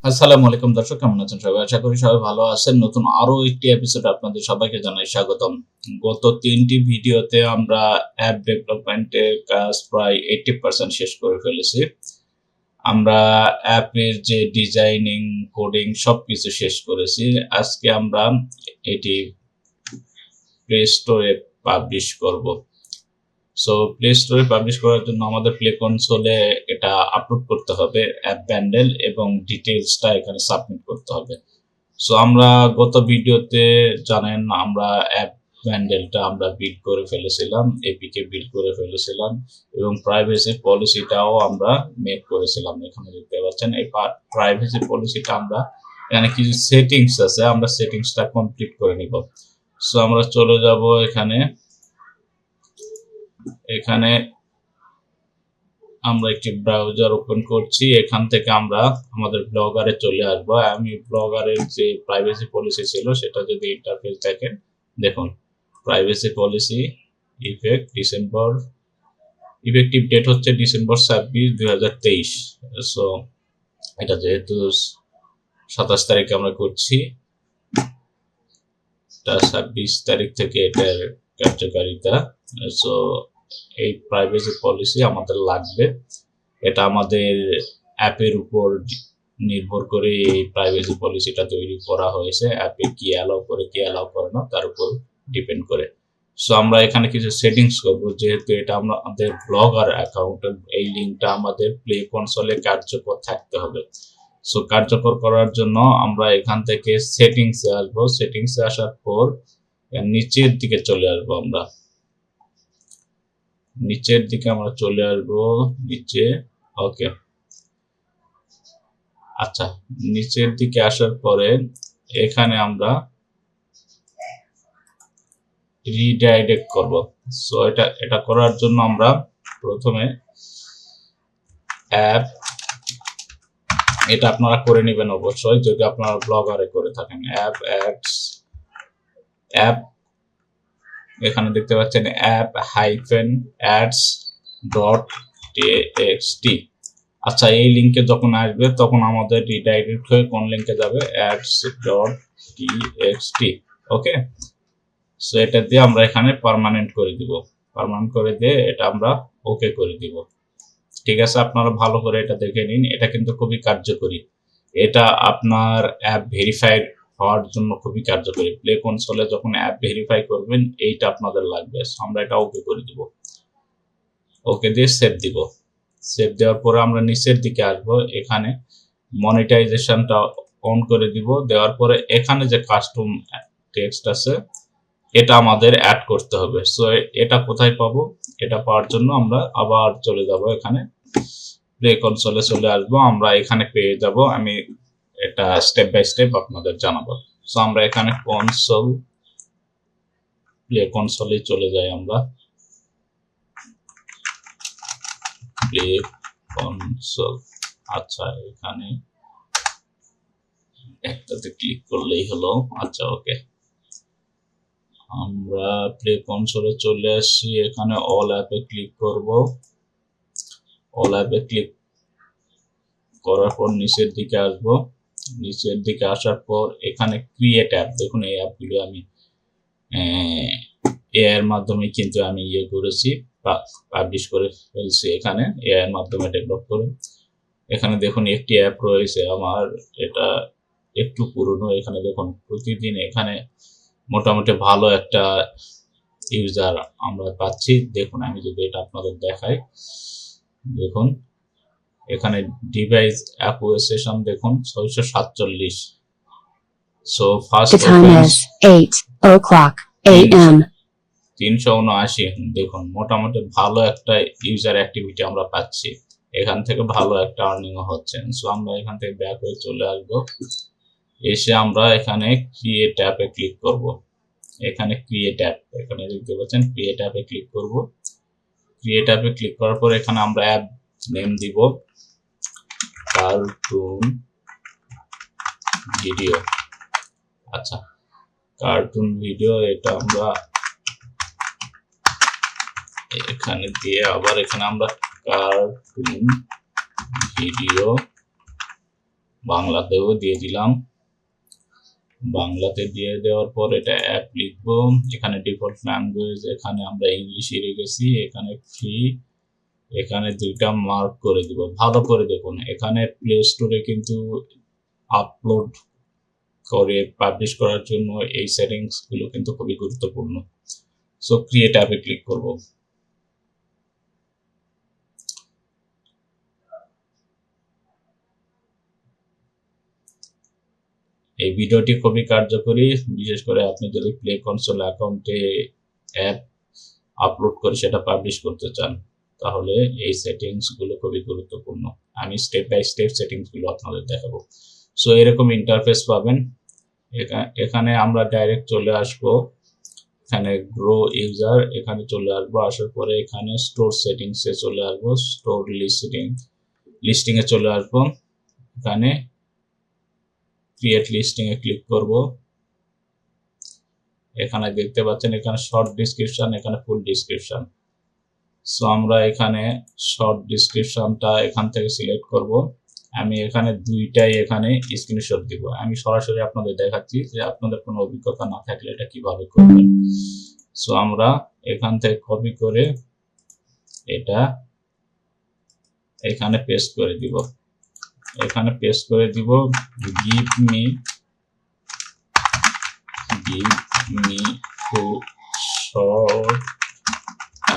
আসসালামু আলাইকুম দর্শক, কেমন আছেন সবাই? আশা করি সবাই ভালো আছেন। নতুন আরো একটি এপিসোড আপনাদের সবাইকে জানাই স্বাগতম। গত ৩টি ভিডিওতে আমরা অ্যাপ ডেভেলপমেন্টের কাজ প্রায় 80% শেষ করে ফেলেছি। আমরা অ্যাপের যে ডিজাইনিং, কোডিং সবকিছু শেষ করেছি। আজকে আমরা এটি প্লে স্টোরে পাবলিশ করব। সো প্লে স্টোরে পাবলিশ করার জন্য আমাদের প্লে কনসোলে এটা আপলোড করতে হবে, অ্যাপ ব্যান্ডেল এবং ডিটেইলসটা এখানে সাবমিট করতে হবে। সো আমরা গত ভিডিওতে জানেন আমরা অ্যাপ ব্যান্ডেলটা আমরা বিল্ড করে ফেলেছিলাম, এপিকে বিল্ড করে ফেলেছিলাম এবং প্রাইভেসি পলিসিটাও আমরা মেক করেছিলাম। এখানে দেখতে পাচ্ছেন এই প্রাইভেসি পলিসিটা আমরা এখানে কিছু সেটিংস আছে, আমরা সেটিংসটা কমপ্লিট করে নিব। সো আমরা চলে যাব এখানে আমরা একটি ব্রাউজার ওপেন করছি। এখান থেকে আমরা আমাদের ব্লগারে চলে আসবো। আমি ব্লগারের যে প্রাইভেসি পলিসি ছিল সেটা যদি ইন্টারফেস দেখেন, দেখুন প্রাইভেসি পলিসি ইফেক্টিভ ডেট হচ্ছে ডিসেম্বর 26, 2023। সো এটা যেহেতু 27 তারিখে আমরা করছি, 26 তারিখ থেকে এটার কার্যকারিতা। সো এই প্রাইভেসি পলিসি আমাদের লাগবে। এটা আমাদের অ্যাপের উপর নির্ভর করে এই প্রাইভেসি পলিসিটা তৈরি করা হয়েছে। অ্যাপে কি অ্যালাউ করে কি অ্যালাউ করে না তার উপর ডিপেন্ড করে। সো আমরা এখানে কিছু সেটিংস করব, যেহেতু এটা আমাদের ব্লগার অ্যাকাউন্ট, এই লিঙ্কটা আমাদের প্লে কনসোলে কার্যকর থাকতে হবে। সো কার্যকর করার জন্য আমরা এখান থেকে সেটিংসে আসবো। সেটিংসে আসার পর নিচের দিকে চলে আসবো। আমরা চলে আসবো নিচে। ওকে, আচ্ছা, নিচের দিকে আসার পরে এখানে আমরা রিডাইরেক্ট করব। সো এটা করার জন্য আমরা প্রথমে অ্যাপ, এটা আপনারা করে নেবেন অবশ্যই যদি আপনারা ব্লগারে করে থাকেন। অ্যাপ এখানে দেখতে পাচ্ছেন app-ads.txt। আচ্ছা, এই লিঙ্কে যখন আসবে তখন আমাদের রিডাইরেক্ট হয়ে কোন লিঙ্কে যাবে? ads.txt। ওকে, সো এটা দিয়ে আমরা এখানে পার্মানেন্ট করে দিব। পার্মানেন্ট করে দিয়ে এটা আমরা ওকে করে দিব। ঠিক আছে, আপনারা ভালো করে এটা দেখে নিন। এটা কিন্তু খুবই কার্যকরী। এটা আপনার অ্যাপ ভেরিফাইড হওয়ার জন্য খুবই কার্যকরী। প্লে কনসোলে যখন অ্যাপ ভেরিফাই করবেন এইটা আপনাদের লাগবে। আমরা এটা ওকে করে দিব। ওকে দিয়ে সেভ দিব। সেভ দেওয়ার পরে আমরা নিচের দিকে আসবো। এখানে মনিটাইজেশনটা অন করে দিব। দেওয়ার পরে এখানে যে কাস্টম টেক্সট আছে এটা আমাদের অ্যাড করতে হবে। সো এটা কোথায় পাবো? এটা পাওয়ার জন্য আমরা আবার চলে যাব, এখানে প্লে কনসোলে চলে আসবো। আমরা এখানে পেয়ে যাব। আমি এটা স্টেপ বাই স্টেপ আপনাদের জানাবো। সো আমরা এখানে প্লে কনসোলে চলে যাই। আমরা প্লে কনসোল, আচ্ছা এখানে একটাতে ক্লিক করলেই হলো। আচ্ছা ওকে, আমরা প্লে কনসোলে চলে আসছি। এখানে অল অ্যাপে ক্লিক করব। অল অ্যাপে ক্লিক করার পর নিচের দিকে আসব। নিচের দিকে আসার পর এখানে ক্রিয়েট অ্যাপ, দেখুন এই অ্যাপগুলো আমি এআই এর মাধ্যমে কিন্তু আমি করেছি, পাবলিশ করে ফেলছি। এখানে এআই এর মাধ্যমে ডেভেলপ করে এখানে দেখুন একটি অ্যাপ রয়েছে আমার, এটা একটু পুরনো। এখানে দেখুন প্রতিদিন এখানে মোটামুটি ভালো একটা ইউজার আমরা পাচ্ছি। দেখুন আমি যদি এটা আপনাদের দেখাই, দেখুন এখানে ডিভাইস অ্যাসোসিয়েশন দেখুন 647। So first offence 379। দেখুন মোটামুটি ভালো একটা ইউজার অ্যাক্টিভিটি আমরা পাচ্ছি। এখান থেকে ভালো একটা আর্নিং হচ্ছে। সো আমরা এখান থেকে ব্যাক হয়ে চলে আসবো। এসে আমরা এখানে ক্রিয়েট অ্যাপে ক্লিক করব। এখানে ক্রিয়েট অ্যাপ, এখানে দেখতে পাচ্ছেন ক্রিয়েট অ্যাপে ক্লিক করব। ক্রিয়েট অ্যাপে ক্লিক করার পর এখানে আমরা অ্যাপ নেম দিব কার্টুন ভিডিও। আচ্ছা, কার্টুন ভিডিও, এটা আমরা এখানে দিয়ে আবার এখানে আমরা কার্টুন ভিডিও বাংলাতেও দিয়ে দিলাম। বাংলাতে দিয়ে দেওয়ার পর এটা অ্যাপ লিখবো। এখানে ডিফল্ট ল্যাঙ্গুয়েজ, এখানে আমরা ইংলিশে রেখেছি। এখানে ফ্রি, এখানে দুইটা মার্ক করে দিব। ভালো করে দেখুন, এখানে প্লে স্টোরে কিন্তু আপলোড করে পাবলিশ করার জন্য এই সেটিংস গুলো কিন্তু খুবই গুরুত্বপূর্ণ। সো ক্রিয়েট অ্যাপে ক্লিক করব। এই ভিডিওটি খুবই কার্যকরী, বিশেষ করে আপনি যদি প্লে কনসোল অ্যাকাউন্টে অ্যাপ আপলোড করে সেটা পাবলিশ করতে চান, তাহলে এই সেটিংস গুলো খুবই গুরুত্বপূর্ণ। আমি স্টেপ বাই স্টেপ সেটিংস গুলো আপনাদের দেখাবো। সো এরকম ইন্টারফেস পাবেন। এখানে আমরা ডাইরেক্ট চলে আসব, এখানে গ্রো ইউজার, এখানে চলে আসবো। আসার পরে এখানে স্টোর সেটিংসে চলে আসবো, স্টোর লিস্টিং এ চলে আসবো। এখানে ক্রিয়েট লিস্টিং এ ক্লিক করব। এখানে দেখতে পাচ্ছেন এখানে শর্ট ডিসক্রিপশন, এখানে ফুল ডিসক্রিপশন। সো আমরা এখানে শর্ট ডিসক্রিপশনটা এখান থেকে সিলেক্ট করব। আমি এখানে দুইটাই এখানে স্ক্রিনশট দিব। আমি সরাসরি আপনাদের দেখাচ্ছি যে আপনাদের কোনো অভিজ্ঞতা না থাকলে এটা কিভাবে করবেন। সো আমরা এখান থেকে কপি করে এটা এখানে পেস্ট করে দিব। এখানে পেস্ট করে দিব, give me two short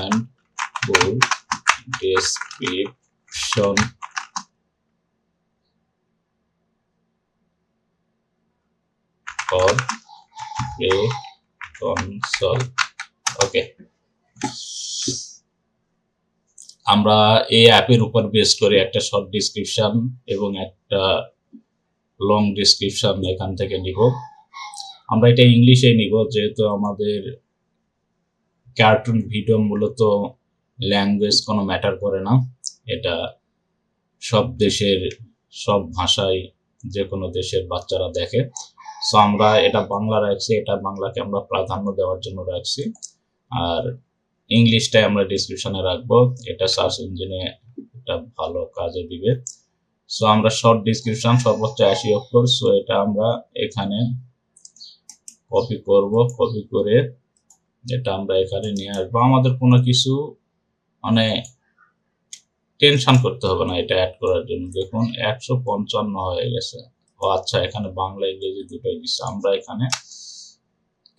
and bold description for play console. ওকে, আমরা এই অ্যাপের উপর বেস করে একটা শর্ট ডিসক্রিপশন এবং একটা লং ডিসক্রিপশন এখান থেকে নিব। আমরা এটা ইংলিশে নিব, যেহেতু আমাদের কার্টুন ভিডিও মূলত ল্যাঙ্গুয়েজ কোনো ম্যাটার করে না। এটা সব দেশের সব ভাষায় যে কোনো দেশের বাচ্চারা দেখে। সো আমরা এটা বাংলা রাখছি, এটা বাংলাকে আমরা প্রাধান্য দেওয়ার জন্য রাখছি। আর ইংলিশটাই আমরা ডিসক্রিপশনে রাখবো, এটা সার্চ ইঞ্জিনে এটা ভালো কাজে দিবে। সো আমরা শর্ট ডিসক্রিপশন সর্বোচ্চ 80 অক্ষর। সো এটা আমরা এখানে কপি করব, কপি করে এটা আমরা এখানে নিয়ে আসবো। আমাদের কোনো কিছু মানে টেনশন করতে হবে না এটা অ্যাড করার জন্য। দেখুন 155 হয়ে গেছে। ও আচ্ছা, এখানে বাংলা ইংরেজি দুটোই দিচ্ছে। আমরা এখানে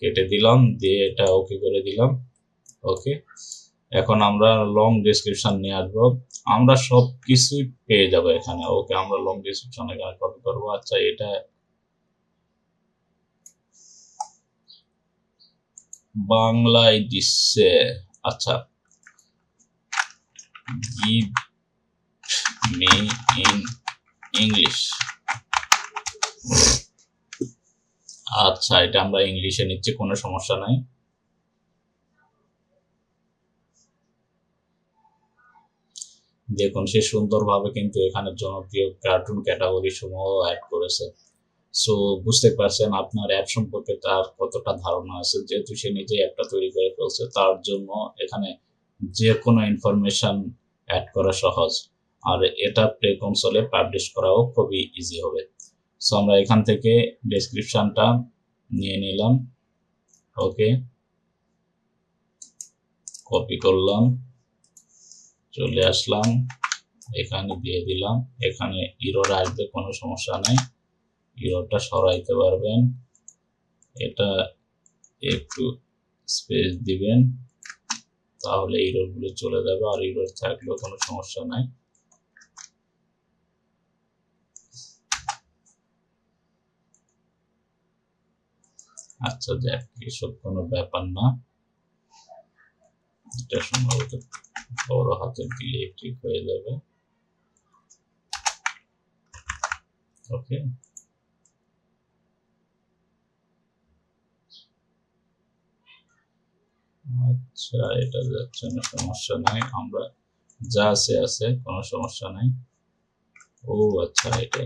কেটে দিলাম, দিয়ে এটা ওকে করে দিলাম। ওকে, এখন আমরা লং ডেসক্রিপশন নিয়ে আসবো। আমরা সব কিছুই পেয়ে যাবো এখানে। ওকে, আমরা লং ডেসক্রিপশন এখানে কপি করবো। আচ্ছা, এটা বাংলায় দিচ্ছে। আচ্ছা, give me in English। আচ্ছা, এটা আমরা ইংলিশে নিচ্ছি, কোনো সমস্যা নাই। দেখুন সে সুন্দরভাবে কিন্তু এখানে জনপ্রিয় কার্টুন ক্যাটাগরি সমূহ অ্যাড করেছে। সো বুঝতে পারছেন আপনার অ্যাপ সম্পর্কে তার কতটা ধারণা আছে। যেহেতু সে নিজেই অ্যাপটা তৈরি করে ফেলছে, তার জন্য এখানে যে কোনো ইনফরমেশন অ্যাড করা সহজ। আর এটা প্লে কনসোলে পাবলিশ করাও খুবই ইজি হবে। সো আমরা এখান থেকে ডেসক্রিপশনটা নিয়ে নিলাম। ওকে, কপি করলাম, চলে আসলাম, এখানে দিয়ে দিলাম। এখানে ইরর আসবে, কোনো সমস্যা নাই, ইররটা সরাইতে পারবেন। এটা একটু স্পেস দিবেন, তাহলে ইরর গুলো চলে যাবে। আর ইরর থাকলেও কোনো সমস্যা নাই। আচ্ছা, যাক, এসব কোনো ব্যাপার না। এটা সম্ভবত বড় হাতের দিলে ঠিক হয়ে যাবে। ওকে, আচ্ছা, এটা যাচ্ছে না, সমস্যা নাই। আমরা যা আছে আছে, কোনো সমস্যা নাই। ও আচ্ছা, এটা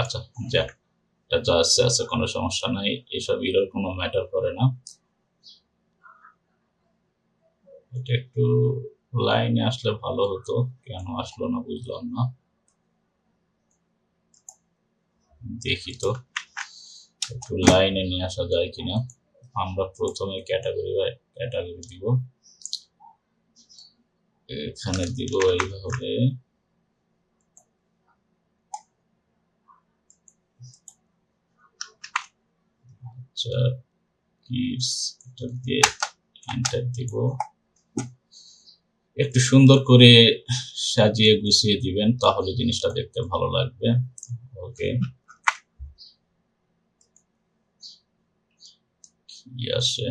আচ্ছা, যাক, এটা যা আছে আছে, কোনো সমস্যা নাই। এসব ইরর কোনো ম্যাটার করে না। এটা একটু লাইনে আসলে ভালো হতো, কেন আসলো না বুঝলাম না। দেখি তো একটু লাইনে নিয়ে আসা যায় কিনা। আমরা প্রথমে ক্যাটাগরি দিব, এখানে দিব এইভাবে। আচ্ছা কিডস এটা দিয়ে এন্টার দিব। একটু সুন্দর করে সাজিয়ে গুছিয়ে দিবেন, তাহলে জিনিসটা দেখতে ভালো লাগবে। ওকে, কি আসে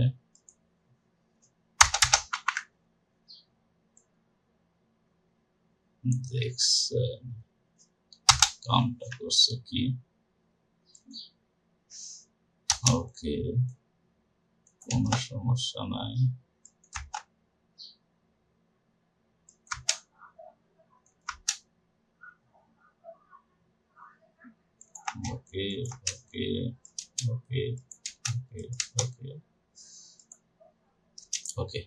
দেখছেন, কামটা করছে কি? ওকে, কোনো সমস্যা নাই। ওকে ওকে ওকে ওকে ওকে ওকে।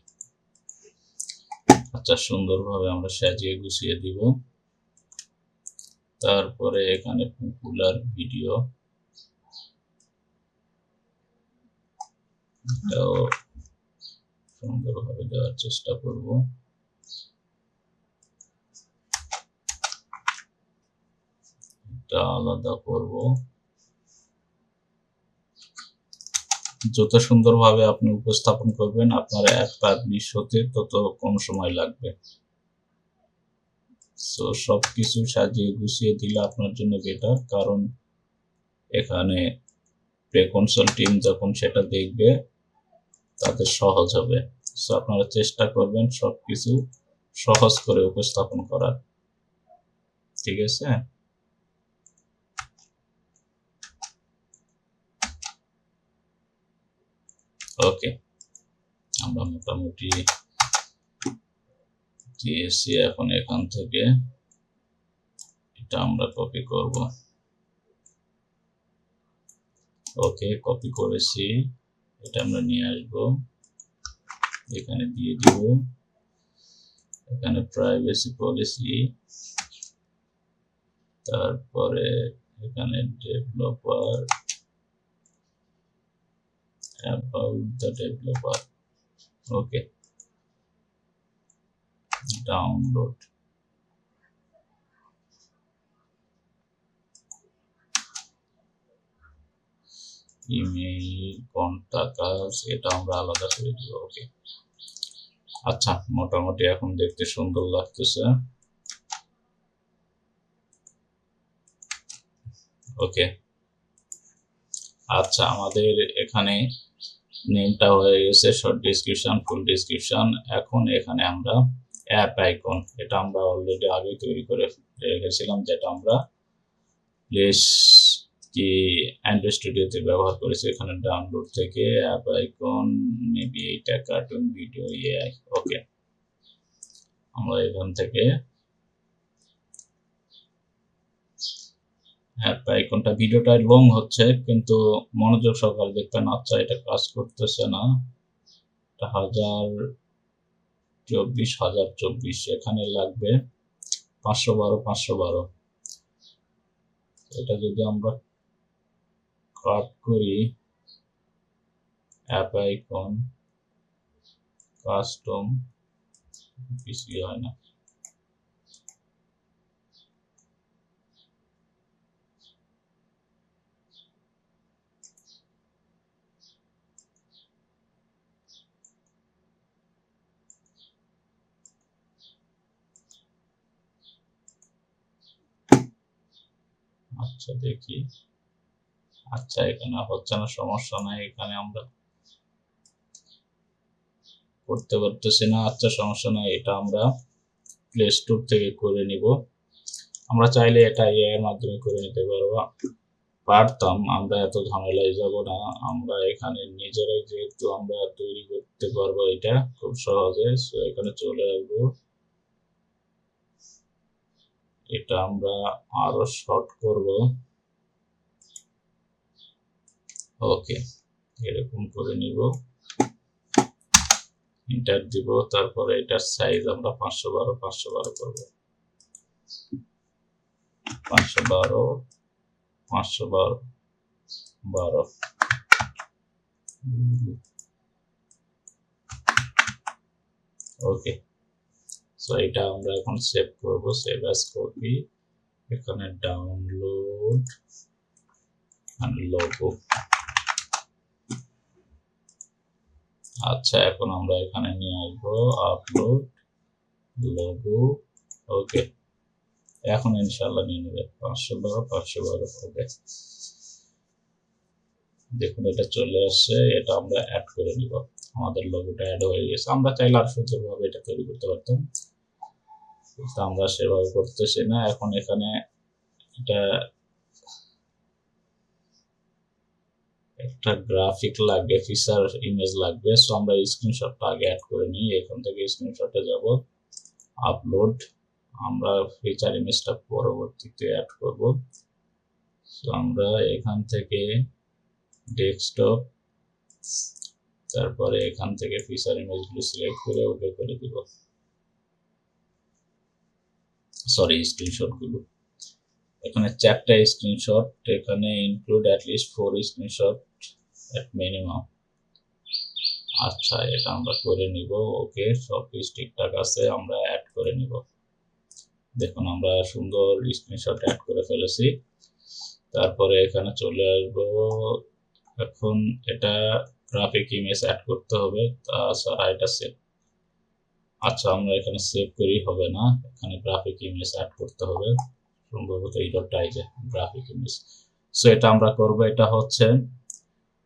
আচ্ছা, সুন্দরভাবে আমরা সাজিয়ে গুছিয়ে দিব। তারপরে এখানে পপুলার ভিডিও, এটাও সুন্দরভাবে দেওয়ার চেষ্টা করব। এটা আলাদা করব। যত সুন্দরভাবে আপনি উপস্থাপন করবেন, আপনার অ্যাপ পাবলিশ হতে তত কম সময় লাগবে। সো সবকিছু সাজিয়ে গুছিয়ে দিলে আপনার জন্য বেটার, কারণ এখানে প্রে কনসোল টিম যখন সেটা দেখবে তাদের সহজ হবে। সো আপনারা চেষ্টা করবেন সবকিছু সহজ করে উপস্থাপন করার, ঠিক আছে? ওকে, আমরা মোটামুটি দিয়েছি। এখন এখান থেকে এটা আমরা কপি করব। ওকে, কপি করেছি। এটা আমরা নিয়ে আসব, এখানে দিয়ে দিব। এখানে প্রাইভেসি পলিসি, তারপরে এখানে developer, about the developer. Okay, download, email, contact, এটা আমরা আলাদা করে দিব। ওকে, আচ্ছা, মোটামুটি এখন দেখতে সুন্দর লাগতেছে। ওকে, আচ্ছা, আমাদের এখানে নেমটা হয়ে গেছে, শর্ট ডেসক্রিপশন, ফুল ডেসক্রিপশন। এখন এখানে আমরা অ্যাপ আইকন, এটা আমরা অলরেডি আগে তৈরি করে রেখেছিলাম, যেটা আমরা প্লেস কি অ্যান্ড্রয়েড স্টুডিওতে ব্যবহার করেছি। এখানে ডাউনলোড থেকে অ্যাপ আইকন, মেবি এইটা কার্টুন ভিডিও এআই। ওকে, আমরা এখান থেকে অ্যাপ আইকনটা, ভিডিওটা লং হচ্ছে কিন্তু মনোযোগ সহকারে দেখবেন। আচ্ছা, এটা কাজ করতেছে না। 1024 এখানে লাগবে 512। এটা যদি আমরা কাট করি, অ্যাপ আইকন, কাস্টম, কিছুই হয় না। আচ্ছা দেখি, আচ্ছা এখানে হচ্ছে না, সমস্যা নাই। এখানে আমরা করতে পারতেছি না। আচ্ছা, সমস্যা নাই, এটা আমরা প্লে স্টোর থেকে করে নিব। আমরা চাইলে এটা এআই এর মাধ্যমে করে নিতে পারতাম, আমরা এত ঝামেলায় যাব না। আমরা এখানে নিজেরাই যেহেতু আমরা তৈরি করতে পারবো এটা খুব সহজে। সো এখানে চলে আসবো, এটা আমরা আরো শর্ট করব। ওকে, এরকম করে নিব, এন্টার দিব। তারপরে এটার সাইজ আমরা 512 করব, 512 512 ওকে। সো এটা আমরা এখন সেভ করব, সেভ অ্যাজ কপি, এখানে ডাউনলোড এন্ড লোগো। আচ্ছা, এখন আমরা এখানে নিয়ে আসবো আপলোড লোগো। ওকে, এখন ইনশাআল্লাহ নিয়ে নেবে 512 ওকে। দেখুন এটা চলে আসছে, এটা আমরা অ্যাড করে নিব। আমাদের লোগোটা অ্যাড হয়ে গেছে। আমরা চাইলে আর সুন্দরভাবে এটা তৈরি করতে পারতাম, কিন্তু আমরা সেভাবে করতেছি না। এখন এখানে এটা একটা গ্রাফিক লাগবে, ফিচার ইমেজ লাগবে। সো আমরা স্ক্রিনশটটা আগে অ্যাড করে নিই। এখান থেকে স্ক্রিনশটে যাব, আপলোড, আমরা ফিচার ইমেজটা পরবর্তীতে অ্যাড করব। সো আমরা এখান থেকে ডেস্কটপ, তারপরে এখান থেকে ফিচার ইমেজগুলো সিলেক্ট করে ওকে করে দিব। সরি, স্ক্রিনশটগুলো এখানে 4টা স্ক্রিনশট, এখানে ইনক্লুড অ্যাটলিস্ট 4 স্ক্রিনশট এট মিনিমাম। আচ্ছা, এটা আমরা করে নিব। ওকে, সব কিছু ঠিকঠাক আছে, আমরা অ্যাড করে নিব। দেখুন আমরা সুন্দর স্ক্রিনশট অ্যাড করে ফেলেছি। তারপরে এখানে চলে আসব। এখন এটা গ্রাফিক ইমেজ অ্যাড করতে হবে, তাছাড়া এটা সেভ। আচ্ছা, আমরা এখানে সেভ করি হবে না, এখানে গ্রাফিক ইমেজ অ্যাড করতে হবে, সম্ভবত এই ডটটা যে গ্রাফিক ইমেজ। সো এটা আমরা করব, এটা হচ্ছে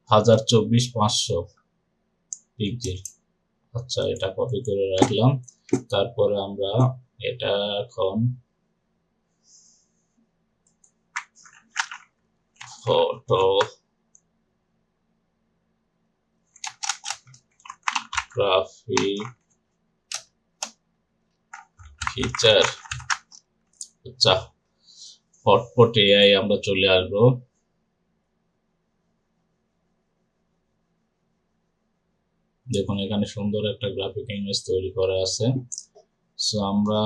1024x500 পিক্সেল। আচ্ছা, এটা কপি করে রাখলাম। তারপরে আমরা এটা এখন ফটো গ্রাফিক ফিচার, আচ্ছা হটপট এআই আমরা চলে আসবো। দেখুন এখানে সুন্দর একটা গ্রাফিক ইমেজ তৈরি করা আছে। সো আমরা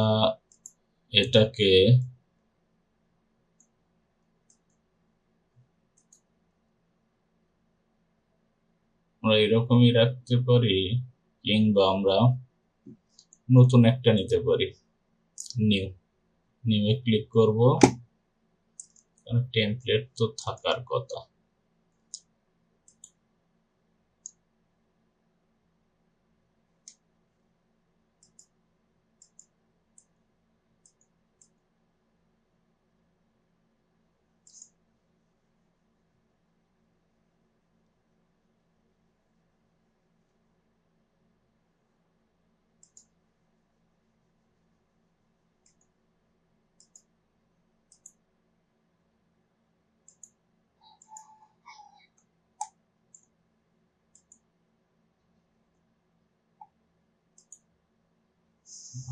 এটাকে আমরা এরকমই রাখতে পারি, কিংবা আমরা নতুন একটা নিতে পারি, নিউ। নিউ-এ ক্লিক করব, কারণ টেমপ্লেট তো থাকার কথা।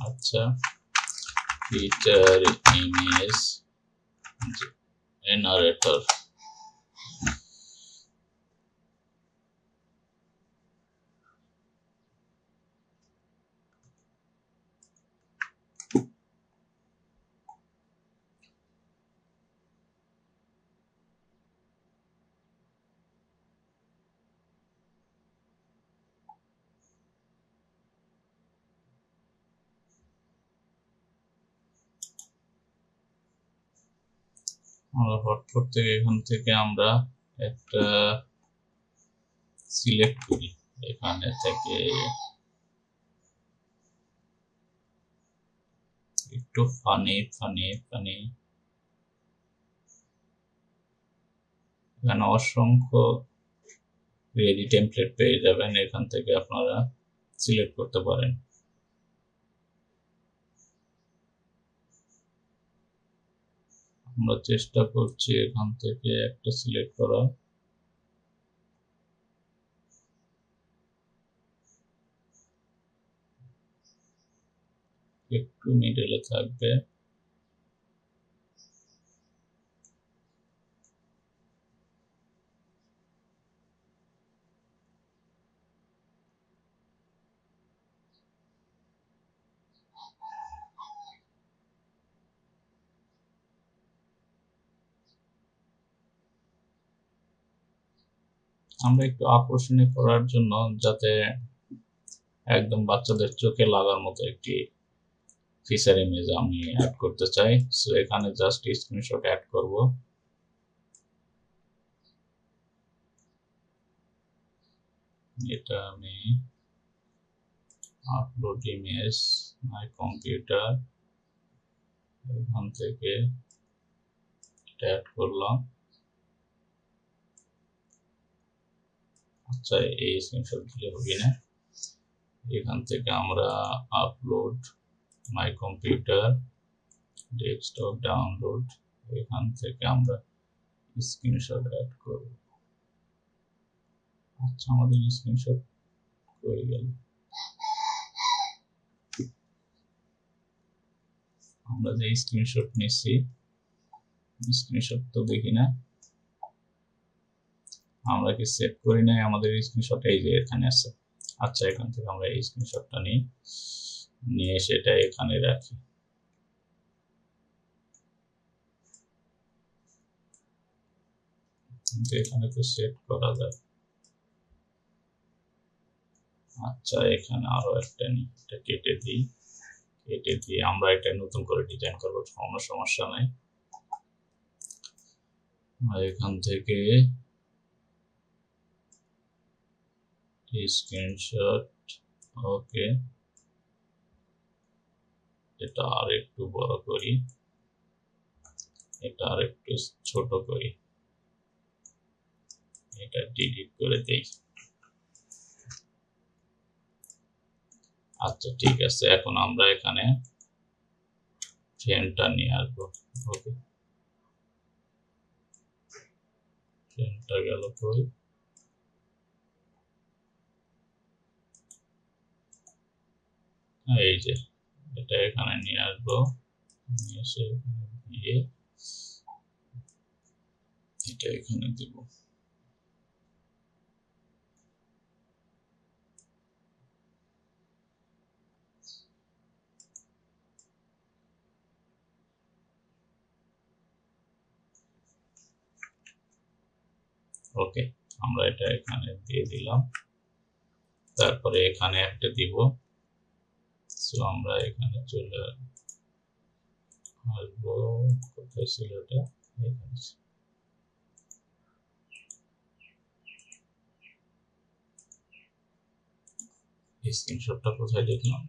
আচ্ছা, ফিচার ইমেজ জেনারেটর, আমরা হটপট থেকে এখান থেকে আমরা একটা সিলেক্ট করি, এখানে থেকে একটু ফানি ফানি ফানি, এখানে অসংখ্য রেডি টেমপ্লেট পেয়ে যাবেন, এখান থেকে আপনারা সিলেক্ট করতে পারেন। আমরা চেষ্টা করছি এখান থেকে একটা সিলেক্ট করা। একটু মিডলে থাকবে। আমরা একটু আকর্ষণীয় করার জন্য, যাতে একদম বাচ্চাদের চোখে লাগার মতো একটি ফিচার ইমেজ আমি অ্যাড করতে চাই। সো এখানে জাস্ট স্ক্রিনশট অ্যাড করব। এটা আমি আপলোড ইমেজ মাই কম্পিউটার, এখান থেকে অ্যাড করলাম। আচ্ছা, এই স্ক্রিনশট দিলে হবে না, এখান থেকে আমরা upload my computer, desktop download, এখান থেকে আমরা স্ক্রিনশট অ্যাড করব। আচ্ছা, আমাদের স্ক্রিনশট হয়ে গেল। আমরা যে স্ক্রিনশট নিচ্ছি, স্ক্রিনশট তো দেখি না, আমরা কি সেভ করি নাই আমাদের স্ক্রিনশট, এই যে এখানে আছে। আচ্ছা, এখান থেকে আমরা এই স্ক্রিনশটটা নিয়ে সেটা এখানে রাখি। কিন্তু এখানে তো সেট করা যায়। আচ্ছা, এখানে আরো একটা নিই, এটা কেটে দিয়ে আমরা এটা নতুন করে ডিজাইন করবো, কোনো সমস্যা নাই। এখান থেকে স্ক্রিনশট, ওকে, এটা আর একটু বড় করি, এটা আর একটু ছোট করি, এটা ডিলিট করে দেই। আচ্ছা, ঠিক আছে, এখন আমরা এখানে ফ্রেমটা নিয়ে আসবো। ওকে, ফ্রেমটা গেল কই? এই যে, এটা এখানে নিয়ে আসবো, নিয়ে এসে দিয়ে এটা এখানে দিব। ওকে, আমরা এটা এখানে দিয়ে দিলাম। তারপরে এখানে একটা দিব। সো আমরা এখানে চলে আসবো, কোথায় ছিল এটা, এখানে। স্ক্রিনশটটা কোথায় দেখলাম?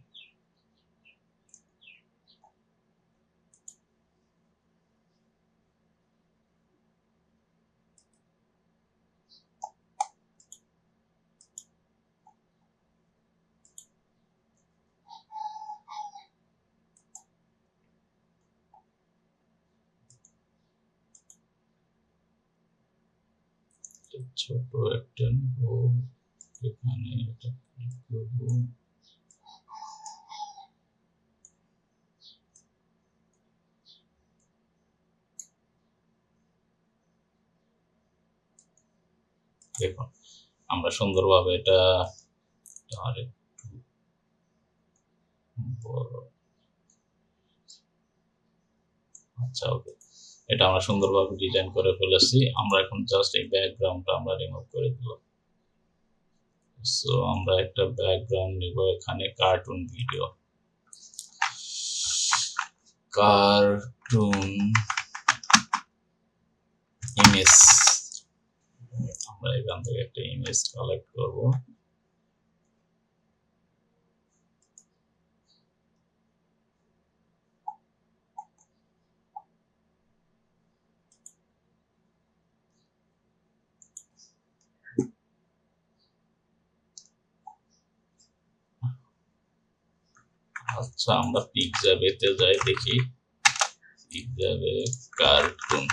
ছোট একটা নেব, এখানে এটা ক্লিক করব। দেখুন, আমরা সুন্দরভাবে এটা আরেকটু বড়, আচ্ছা, ওকে, এটা আমরা সুন্দরভাবে ডিজাইন করে ফেলেছি। আমরা এখন জাস্ট এই ব্যাকগ্রাউন্ডটা আমরা রিমুভ করে দেব। সো আমরা একটা ব্যাকগ্রাউন্ড নিব, এখানে কার্টুন ভিডিও, কার্টুন ইমেজ, আমরা এখান থেকে একটা ইমেজ কালেক্ট করব। আচ্ছা, আমরা পিক্সাবেতে যাই, দেখি পিক্সাবে কার্টুন।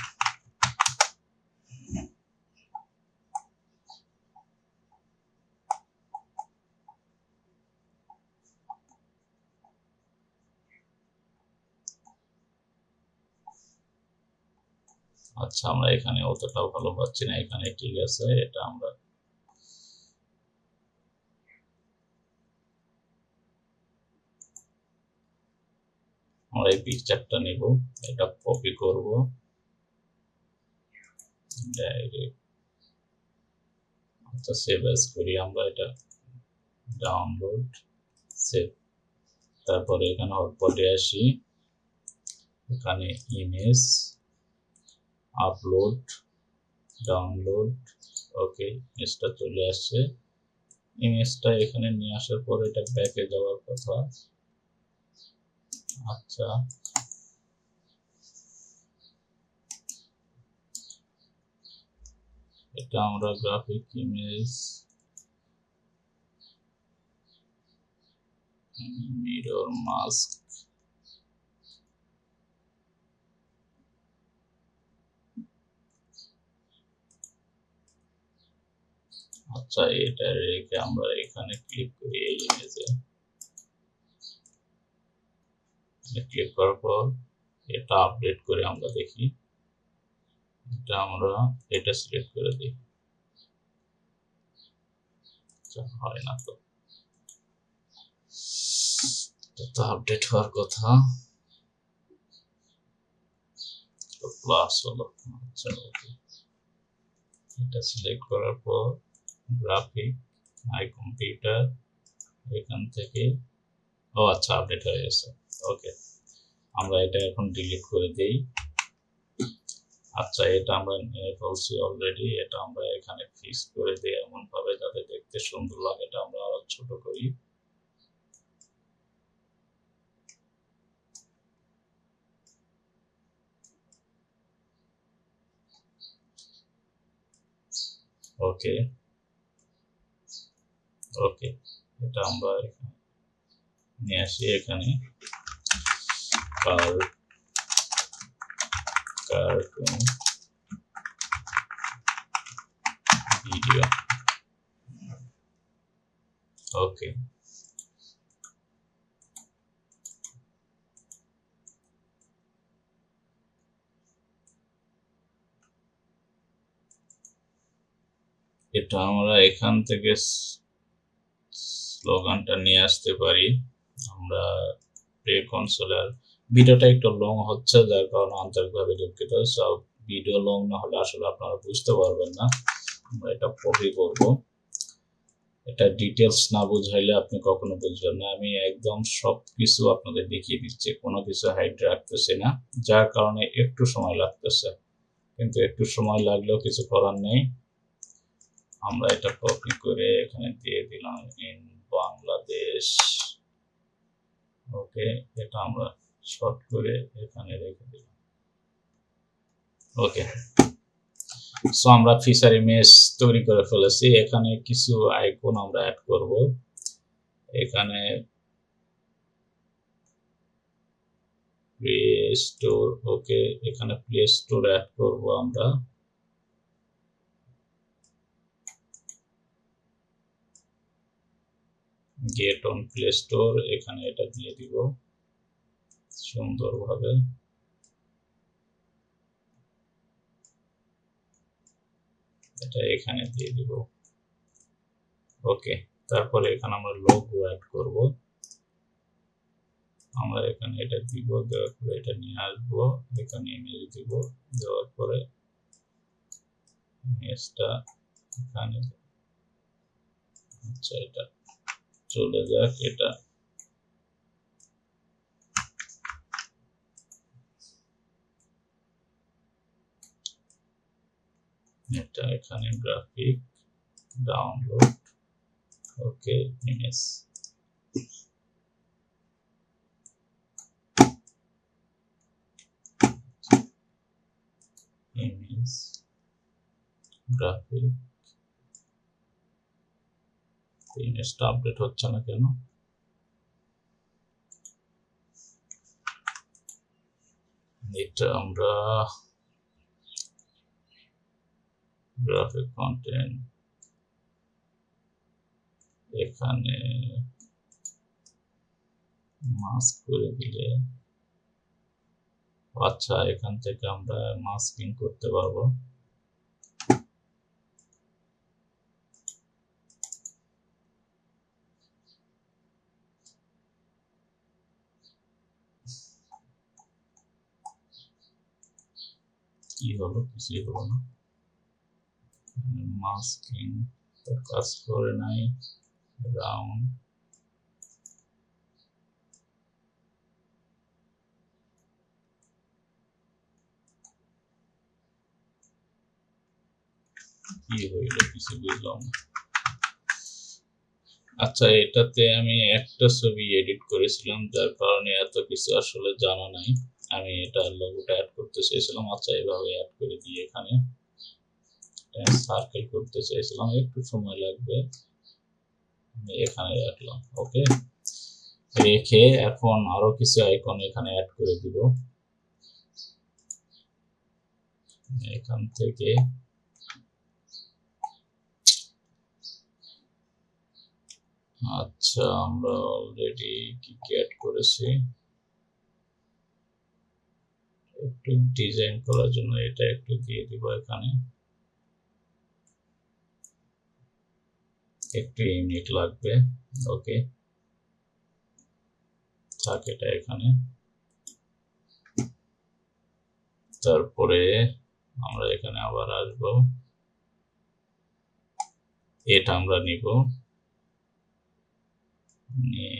আচ্ছা, আমরা এখানে অতটাও ভালো পাচ্ছি না, এখানে ঠিক আছে। এটা আমরা এই পিকচারটা নেব, এটা কপি করব, ডাইরেক্ট আচ্ছা সেভ অ্যাজ করি আমরা, এটা ডাউনলোড সেভ। তারপরে এখানে হটপটে আসি, এখানে ইমেজ আপলোড ডাউনলোড, ওকে ইমেজটা চলে আসছে। ইমেজটা এখানে নিয়ে আসার পর এটা ব্যাকে যাওয়ার কথা। আচ্ছা এটা আমরা গ্রাফিক ইমেজ মিরর মাস্ক, আচ্ছা এটা রেখে আমরা এখানে ক্লিক করি, এই ইমেজে ক্লিক করার পর এটা আপডেট করে আমরা দেখি, এটা আমরা এটা সিলেক্ট করে দিই, হয় না তো, এটা তো আপডেট হওয়ার কথা, প্লাস হলো। আচ্ছা ওকে, এটা সিলেক্ট করার পর গ্রাফিক আই কম্পিউটার, এখান থেকে ও আচ্ছা আপডেট হয়ে গেছে। ওকে আমরা এটা এখন ডিলিট করে দেই। আচ্ছা এটা আমরা নিয়ে ফেলছি অলরেডি, এটা আমরা এখানে ফিক্স করে দিই এমন ভাবে যাতে দেখতে সুন্দর লাগে, এটা আমরা আরো ছোট করি। ওকে ওকে এটা আমরা এখানে নিয়ে আসি, এখানে কার্টুন ভিডিও, ওকে এটা আমরা এখান থেকে স্লোগানটা নিয়ে আসতে পারি। আমরা প্লে কনসোলার ভিডিওটা একটু লং হচ্ছে যার কারণে আন্তরিকভাবে দুঃখিত, সব ভিডিও লং না হলে আসলে আপনারা বুঝতে পারবেন না। আমরা এটা কপি করব, এটা ডিটেলস না বুঝাইলে আপনি কখনো বুঝবেন না। আমি একদম সবকিছু আপনাদের দেখিয়ে দিচ্ছি, কোনো কিছু হাইড রাখতেছি না, যার কারণে একটু সময় লাগতেছে, কিন্তু একটু সময় লাগলেও কিছু করার নেই। আমরা এটা কপি করে এখানে দিয়ে দিলাম ইন বাংলাদেশ, ওকে এটা আমরা শর্ট করে এখানে রেখে দিলাম। ওকে সো আমরা ফিচার ইমেজ তৈরি করে ফেলেছি, এখানে কিছু আইকন আমরা অ্যাড করব, এখানে প্লে স্টোর, ওকে এখানে প্লে স্টোর অ্যাড করব আমরা, গেট অন প্লে স্টোর, এখানে এটা দিয়ে দিব সুন্দরভাবে, এটা এখানে দিয়ে দিব। ওকে তারপরে এখানে আমরা লোগো অ্যাড করব, আমরা এখানে এটা দিব, দেওয়ার পরে এটা নিয়ে আসবো, এখানে ইমেজ দিব, দেওয়ার পরে ইমেজটা এখানে, আচ্ছা এটা চলে যাক, এটা এটা এখানে গ্রাফিক ডাউনলোড, ওকে ইমেজ, ইমেজ গ্রাফিক, ইমেজটা আপডেট হচ্ছে না কেন, এটা আমরা গ্রাফিক কন্টেন্ট এখানে মাস্ক করে দিলে, আচ্ছা এখান থেকে আমরা মাস্কিং করতে পারবো, কি হলো কিছুই হলো না, মাস্কিং তো কাজ করে নাই রাউন্ড কি হইলো কিছু বুঝলাম না। আচ্ছা, এটাতে আমি একটা ছবি এডিট করেছিলাম, যার কারণে এত কিছু আসলে জানা নাই। আমি এটা লোগোটা অ্যাড করতে চাইছিলাম। আচ্ছা, এভাবে অ্যাড করে দিয়ে এখানে সার্কেল করতে চাইছিলাম, একটু সময় লাগবে। আমি এখানে রাখলাম, ওকে। রেখে এখন আরো কিছু আইকন এখানে অ্যাড করে দিব। এখান থেকে আচ্ছা, আমরা অলরেডি কি অ্যাড করেছি, একটু ডিজাইন করার জন্য এটা একটু দিয়ে দিব। এখানে একটু ইউনিট লাগবে, ওকে থাক এটা এখানে। তারপরে আমরা এখানে আবার আসব, এটা আমরা নিব, নিয়ে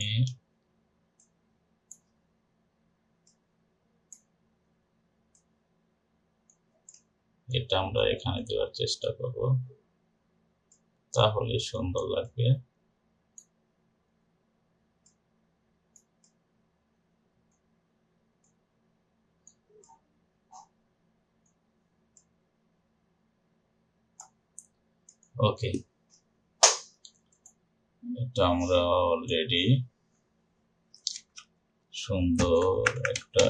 এটা আমরা এখানে দেওয়ার চেষ্টা করব, তাহলে সুন্দর লাগবে। ওকে, এটা আমরা অলরেডি সুন্দর একটা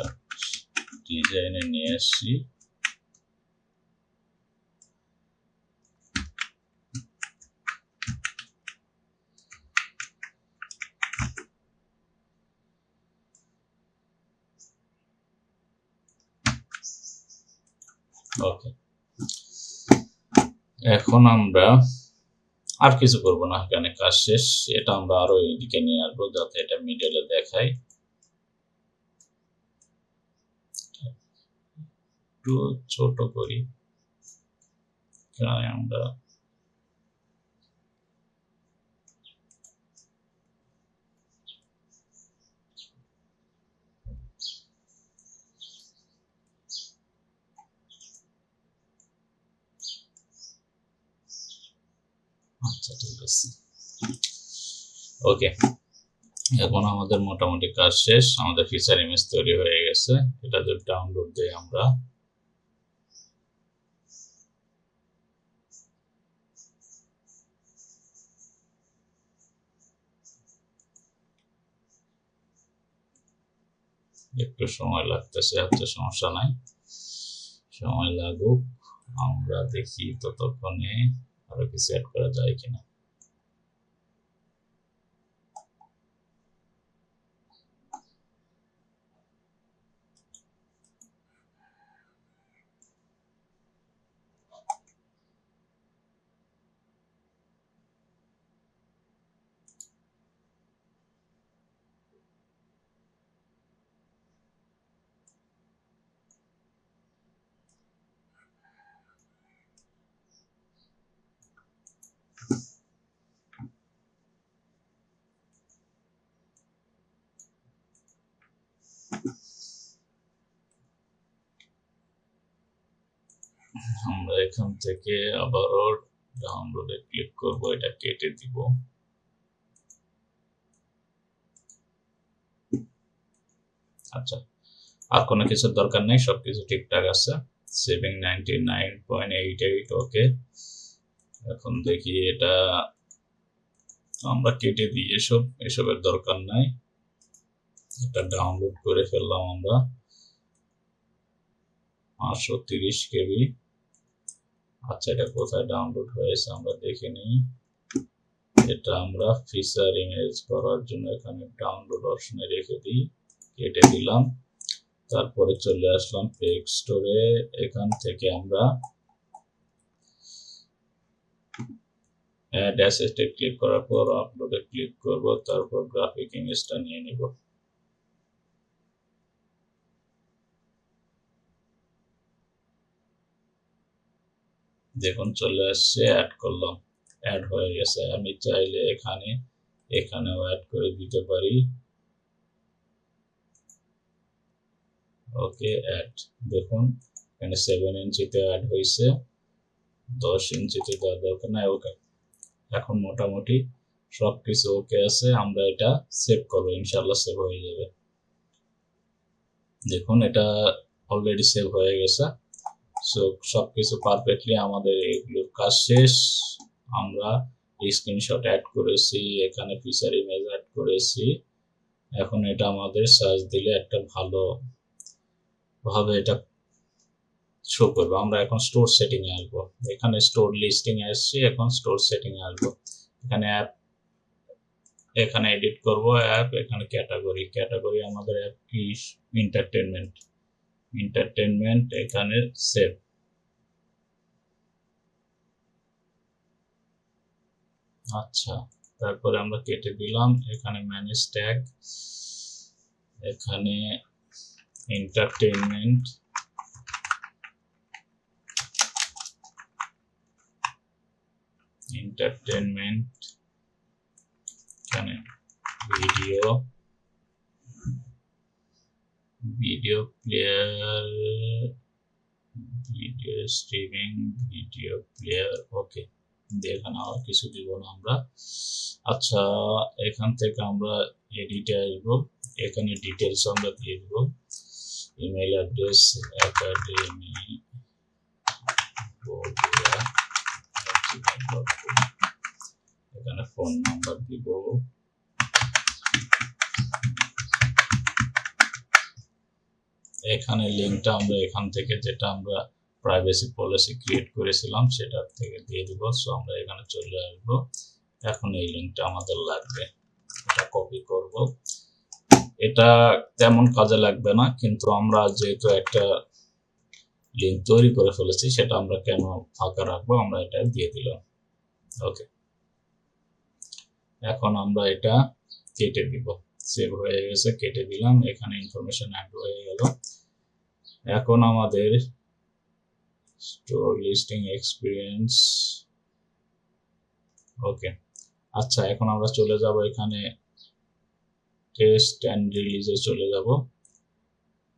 ডিজাইনে নিয়ে আসছি। ওকে, এখন আমরা আর কিছু করব না, এখানে কাজ শেষ। এটা আমরা আরো এইদিকে নিয়ে আসবো যাতে এটা মিডলে দেখায়। একটু ছোট করি, আমরা আচ্ছা ঠিক আছে, ওকে। এখন আমাদের মোটামুটি কাজ শেষ, আমাদের ফিচার ইমেজ তৈরি হয়ে গেছে। এটা যদি ডাউনলোড দেই আমরা, একটু সময় লাগতেছে, আচ্ছা সমস্যা নাই, সময় লাগুক। আমরা দেখি ততক্ষণে আরো কিছু অ্যাড করা যায় কিনা। আমরা এখান থেকে আবারও ডাউনলোডে ক্লিক করব, এটা কেটে দিব। আচ্ছা, আর কোনো কিছুর দরকার নেই, সবকিছু ঠিকঠাক আছে। সেভিং 99.88, ওকে। এখন দেখি এটা আমরা কেটে দিই, এসবের দরকার নাই। এটা ডাউনলোড করে ফেললাম আমরা 530 কেবি। আচ্ছা, এটা কোথায় ডাউনলোড হয়েছে আমরা দেখে নিই। এটা আমরা ফিচার ইমেজ করার জন্য এখানে ডাউনলোড অপশনে রেখে দিই, কেটে দিলাম। তারপরে চলে আসলাম পেজ স্টোরে, এখান থেকে আমরা অ্যাড অ্যাসেটে ক্লিক করার পর আপলোডে ক্লিক করব, তারপর গ্রাফিক ইমেজটা নিয়ে নিব। দেখুন চলে আসছে, অ্যাড করলাম। অ্যাড হয়ে গেছে। আমি চাইলে এখানেও অ্যাড করে দিতে পারি। ওকে, অ্যাড। দেখুন এখানে 7 ইঞ্চিতে অ্যাড হয়েছে, 10 ইঞ্চিতে দেওয়ার দরকার নাই। ওকে, এখন মোটামুটি সবকিছু ওকে আছে। আমরা এটা সেভ করবো, ইনশাল্লাহ সেভ হয়ে যাবে। দেখুন এটা অলরেডি সেভ হয়ে গেছে। সো সবকিছু পারফেক্টলি আমাদের এগুলোর কাজ শেষ। আমরা স্ক্রিনশট অ্যাড করেছি, এখানে ফিচার ইমেজ অ্যাড করেছি। এখন এটা আমাদের সার্চ দিলে একটা ভালো ভাবে এটা শো করবে। আমরা এখন স্টোর সেটিং এ আসবো। এখানে স্টোর লিস্টিং এ আসছি, এখন স্টোর সেটিং এ আসবো। এখানে অ্যাপ, এখানে এডিট করব অ্যাপ, এখানে ক্যাটাগরি আমাদের অ্যাপ কি, এন্টারটেনমেন্ট, এখানে সেভ। আচ্ছা, তারপরে আমরা কেটে দিলাম। এখানে ম্যানেজ ট্যাগ, এখানে এন্টারটেনমেন্ট, এখানে video player, video streaming, video player. Okay, এখানে আর কিছু দিব না আমরা। আচ্ছা, এখান থেকে আমরা এডিটে আসবো, এখানে ডিটেলস আমরা দিয়ে দিব। ইমেল অ্যাড্রেস একাডেমি, এখানে ফোন নাম্বার দিব। এখানে লিঙ্কটা আমরা এখান থেকে, যেটা আমরা প্রাইভেসি পলিসি ক্রিয়েট করেছিলাম সেটা থেকে দিয়ে দিব। সো আমরা এখানে চলে আসবো। এখন এই লিঙ্কটা আমাদের লাগবে, এটা কপি করব। এটা তেমন কাজে লাগবে না, কিন্তু আমরা যেহেতু একটা লিঙ্ক তৈরি করে ফেলেছি, সেটা আমরা কেন ফাঁকা রাখবো, আমরা এটা দিয়ে দিলাম। ওকে, এখন আমরা এটা কেটে দিব। সেভ হয়ে গেছে, কেটে দিলাম। এখানে ইনফরমেশন অ্যাড হয়ে গেল। এখন আমাদের স্টোর লিস্টিং এক্সপিরিয়েন্স। ওকে, আচ্ছা, এখন আমরা চলে যাব এখানে টেস্ট অ্যান্ড রিলিজে চলে যাব।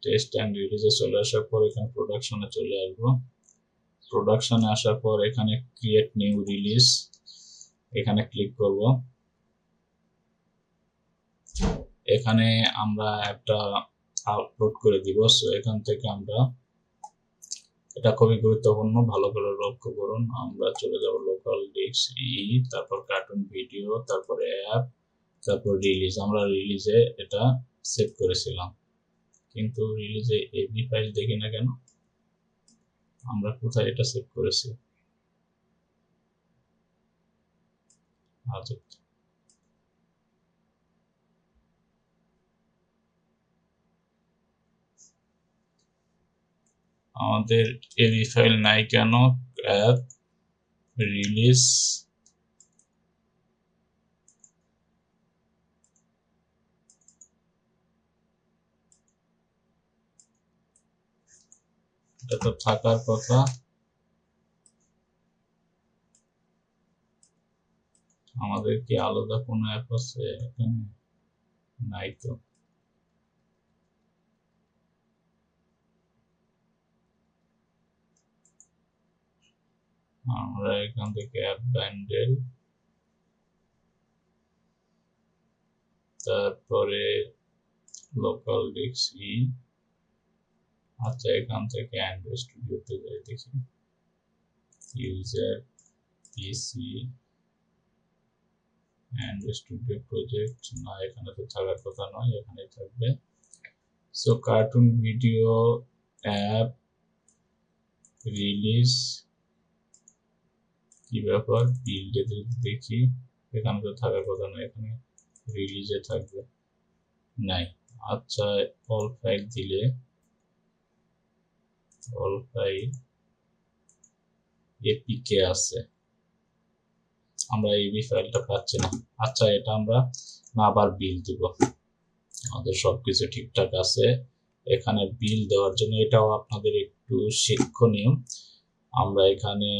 টেস্ট অ্যান্ড রিলিজে চলে আসার পর এখানে প্রোডাকশনে চলে আসবো। প্রোডাকশনে আসার পর এখানে ক্রিয়েট নিউ রিলিজ, এখানে ক্লিক করব। এখানে আমরা একটা আপলোড করে দিব। সো এখান থেকে আমরা, এটা খুবই গুরুত্বপূর্ণ, ভালো করে লক্ষ্য করুন। আমরা চলে যাব লোকাল ডিস্ক তারপর কার্টুন ভিডিও, তারপরে অ্যাপ, তারপর রিলিজ। আমরা রিলিজে এটা সেভ করেছিলাম, কিন্তু রিলিজে এবি ফাইল দেখি না কেন। আমরা কোথায় এটা সেভ করেছি? আচ্ছা, আমাদের এবি ফাইল নাই কেন? অ্যাপ, রিলিজ, এটা তো থাকার কথা। আমাদের কি আলাদা কোনো অ্যাপ আছে এখানে? নাই তো। আমরা এখান থেকে অ্যাপ ব্যান্ডেল, তারপরে লোকাল ডিস্ক আচ্ছা, এখান থেকে অ্যান্ড্রয়েড স্টুডিওতে যাই, দেখি ইউজার পিসি অ্যান্ড্রয়েড স্টুডিও প্রজেক্ট। না, এখানে তো থাকার কথা নয়, এখানে থাকবে। So cartoon video, app, release, কি ব্যাপার? বিল্ডে দেখি, এখানে তো থাকার কথা নয়, এখানে রিলিজে থাকবে, নাই। আচ্ছা, অল ফাইল দিলে, অল ফাইল এপিকে আছে, আমরা এবি ফাইলটা পাচ্ছি না। আচ্ছা, এটা আমরা আবার বিল দিব। আমাদের সবকিছু ঠিকঠাক আছে। এখানে বিল দেওয়ার জন্য, এটাও আপনাদের একটু শিক্ষণীয়, আমরা এখানে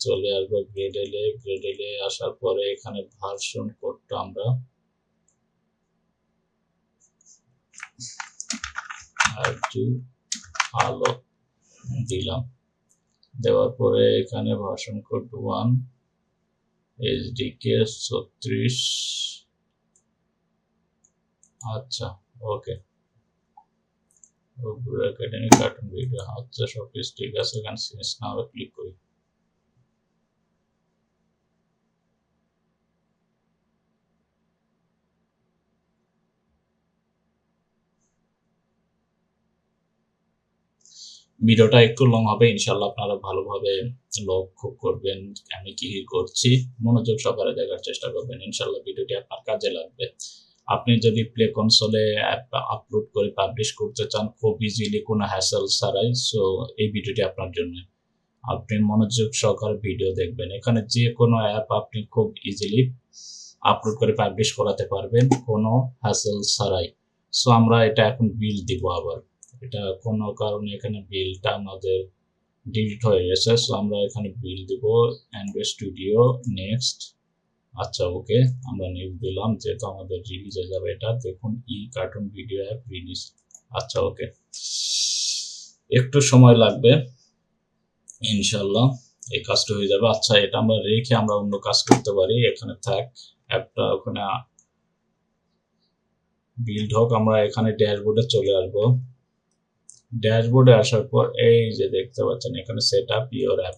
চলে আসবো গ্রেডেলে। গ্রেডেলে আসার পরে এখানে ভার্সন কোডটা আমরা একটু ভালো দিলাম। দেওয়ার পরে এখানে ভার্সন কোড 1 এইচডিকে 36। আচ্ছা, ওকে। একাডেমি কার্টুন ভিডিও, আচ্ছা সব কিছু ঠিক আছে। এখানে সিরিজ নাও ক্লিক করি। ভিডিওটা একটু লং হবে, ইনশাল্লাহ আপনারা ভালোভাবে লক্ষ্য করবেন আমি কি করছি, মনোযোগ সহকারে দেখার চেষ্টা করবেন, ইনশাল্লাহ ভিডিওটি আপনার কাজে লাগবে। আপনি যদি প্লে কনসোলে অ্যাপ আপলোড করে পাবলিশ করতে চান খুব ইজিলি, কোনো হ্যাসেল ছাড়াই, সো এই ভিডিওটি আপনার জন্য। আপনি মনোযোগ সহকারে ভিডিও দেখবেন। এখানে যে কোনো অ্যাপ আপনি খুব ইজিলি আপলোড করে পাবলিশ করাতে পারবেন কোনো হ্যাসেল ছাড়াই। সো আমরা এটা এখন বিল দিব আবার। এটা কোনো কারণে এখানে বিলটা আমাদের ডিলিট হয়ে গেছে, সো আমরা এখানে বিল দিব অ্যান্ড্রয়েড স্টুডিও নেক্সট। আচ্ছা, ওকে, আমরা নেক্সট দিলাম, যেহেতু আমাদের রিলিজ হয়ে যাবে এটা। দেখুন ই কার্টুন ভিডিও অ্যাপ রিলিজ। আচ্ছা, ওকে, একটু সময় লাগবে, ইনশাল্লাহ এই কাজটা হয়ে যাবে। আচ্ছা, এটা আমরা রেখে আমরা অন্য কাজ করতে পারি। এখানে থাক অ্যাপটা, ওখানে বিল্ড হোক। আমরা এখানে ড্যাশবোর্ডে চলে আসবো। ড্যাশবোর্ডে আসার পর এই যে দেখতে পাচ্ছেন এখানে সেট আপ ইওর অ্যাপ,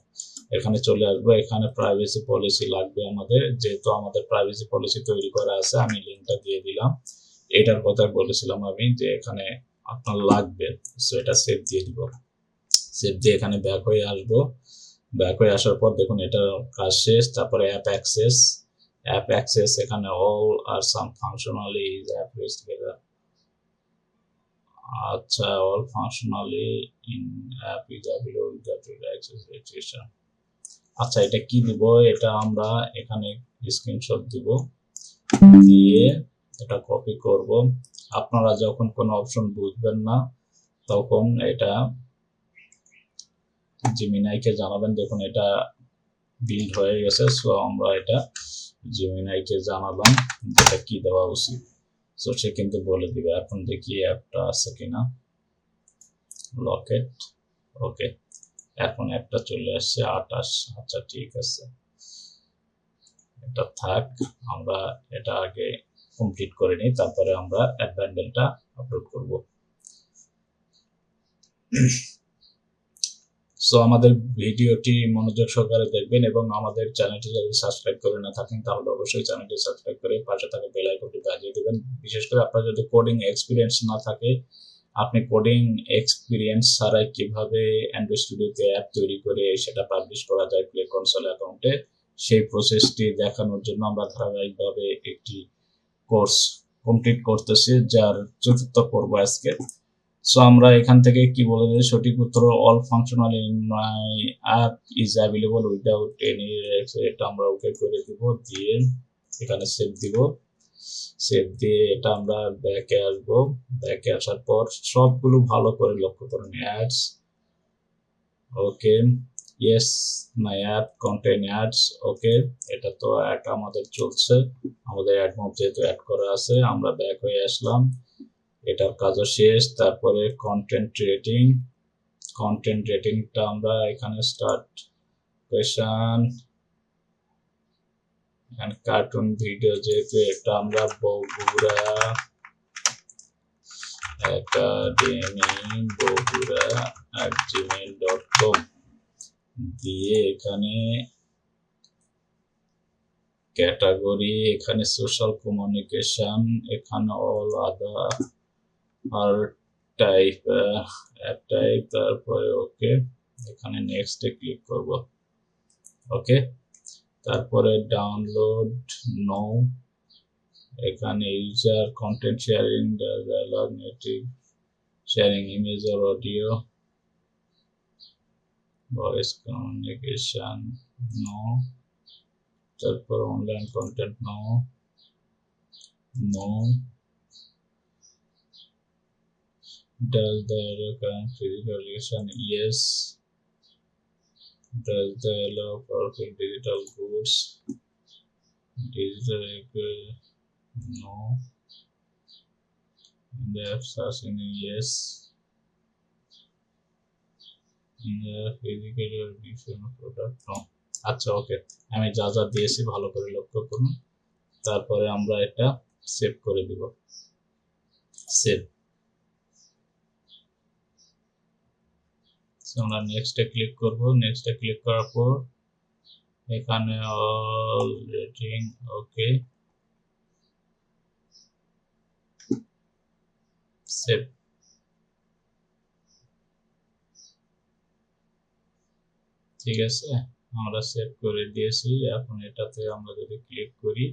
এখানে চলে আসবো। এখানে প্রাইভেসি পলিসি লাগবে আমাদের, যেহেতু আমাদের প্রাইভেসি পলিসি তৈরি করা আছে, আমি লিঙ্কটা দিয়ে দিলাম। এটার কথা বলেছিলাম আমি যে এখানে আপনার লাগবে, সো এটা সেভ দিয়ে দিব। সেভ দিয়ে এখানে ব্যাক হয়ে আসবো। ব্যাক হয়ে আসার পর দেখুন এটা কাজ শেষ। তারপরে অ্যাপ অ্যাক্সেস। অ্যাপ অ্যাক্সেস এখানে all are some functionally is app together. আচ্ছা, all functionally in app is available without access registration. আচ্ছা, এটা কি দিব? এটা আমরা এখানে স্ক্রিনশট দিব, দিয়ে এটা কপি করব। আপনারা যখন কোনো অপশন বুঝবেন না তখন এটা জেমিনাইকে জানাবেন। দেখুন এটা বিল্ড হয়ে গেছে, সো আমরা এটা জেমিনাইকে জানালাম যেটা কি দেওয়া উচিত, সো সে কিন্তু বলে দিবে। এখন দেখি অ্যাপটা আছে কিনা, লকেট, ওকে, এখন অ্যাপটা চলে আসছে 28। আচ্ছা, ঠিক আছে, এটা থাক, আমরা এটা আগে কমপ্লিট করে নিই, তারপরে আমরা অ্যাপ বান্ডেলটা আপলোড করব। সো আমাদের ভিডিওটি মনোযোগ সহকারে দেখবেন এবং আমাদের চ্যানেলটি যদি সাবস্ক্রাইব করে না থাকেন তাহলে অবশ্যই চ্যানেলটি সাবস্ক্রাইব করে পাশে থাকা বেল আইকনটি বাজিয়ে দিবেন। বিশেষ করে আপনার যদি কোডিং এক্সপিরিয়েন্স না থাকে, আপনি কোডিং এক্সপিরিয়েন্স ছাড়াই কিভাবে অ্যান্ড্রয়েড স্টুডিওতে অ্যাপ তৈরি করে সেটা পাবলিশ করা যায় প্লে কনসোল অ্যাকাউন্টে, সেই প্রসেসটি দেখানোর জন্য আমরা ধারাবাহিকভাবে একটি কোর্স কমপ্লিট করতেছি, যার চতুর্থ পর্ব আজকে। সো আমরা এখান থেকে কি বলে দিই, সঠিক উত্তর all functional in my app is available without any, এটা আমরা ওকে করে দিব, দিয়ে এখানে সেভ দিব। সেভ দিয়ে এটা আমরা ব্যাকে আসবো। ব্যাকে আসার পর সবগুলো ভালো করে লক্ষ্য করুন। Ads, okay, yes my app contain ads, okay, এটা তো অ্যাড আমাদের চলছে, আমাদের অ্যাড মব যেহেতু অ্যাড করা আছে। আমরা ব্যাক হয়ে আসলাম, এটার কাজও শেষ। তারপরে কন্টেন্ট রেটিং, কন্টেন্ট রেটিংটা আমরা এখানে start question and cartoon video, যেহেতু এটা আমরা বগুড়া একাডেমি বগুড়া @gmail.com দিয়ে এখানে ক্যাটাগরি, এখানে সোশ্যাল কমিউনিকেশন, এখানে অল আদার আর টাইপ, অ্যাপ টাইপ, তারপরে ওকে, এখানে নেক্সটে ক্লিক করব, ওকে, তারপরে ডাউনলোড নো, এখানে user content sharing dialog native sharing image or audio voice communication no, তারপর online content no, no, does the current physical relation yes, Does the allow for digital goods? Digital no. In the search in yes. In the physical or visual product no. আচ্ছা ওকে, আমি যা যা দিয়েছি ভালো করে লক্ষ্য করুন। তারপরে আমরা এটা সেভ করে দিব। সেভ। আমরা নেক্সটে ক্লিক করব। নেক্সটে ক্লিক করার পর এখানে অল রেটিং ওকে, সেভ। ঠিক আছে, আমরা সেভ করে দিয়েছি। এখন এটাতে আমরা যদি ক্লিক করি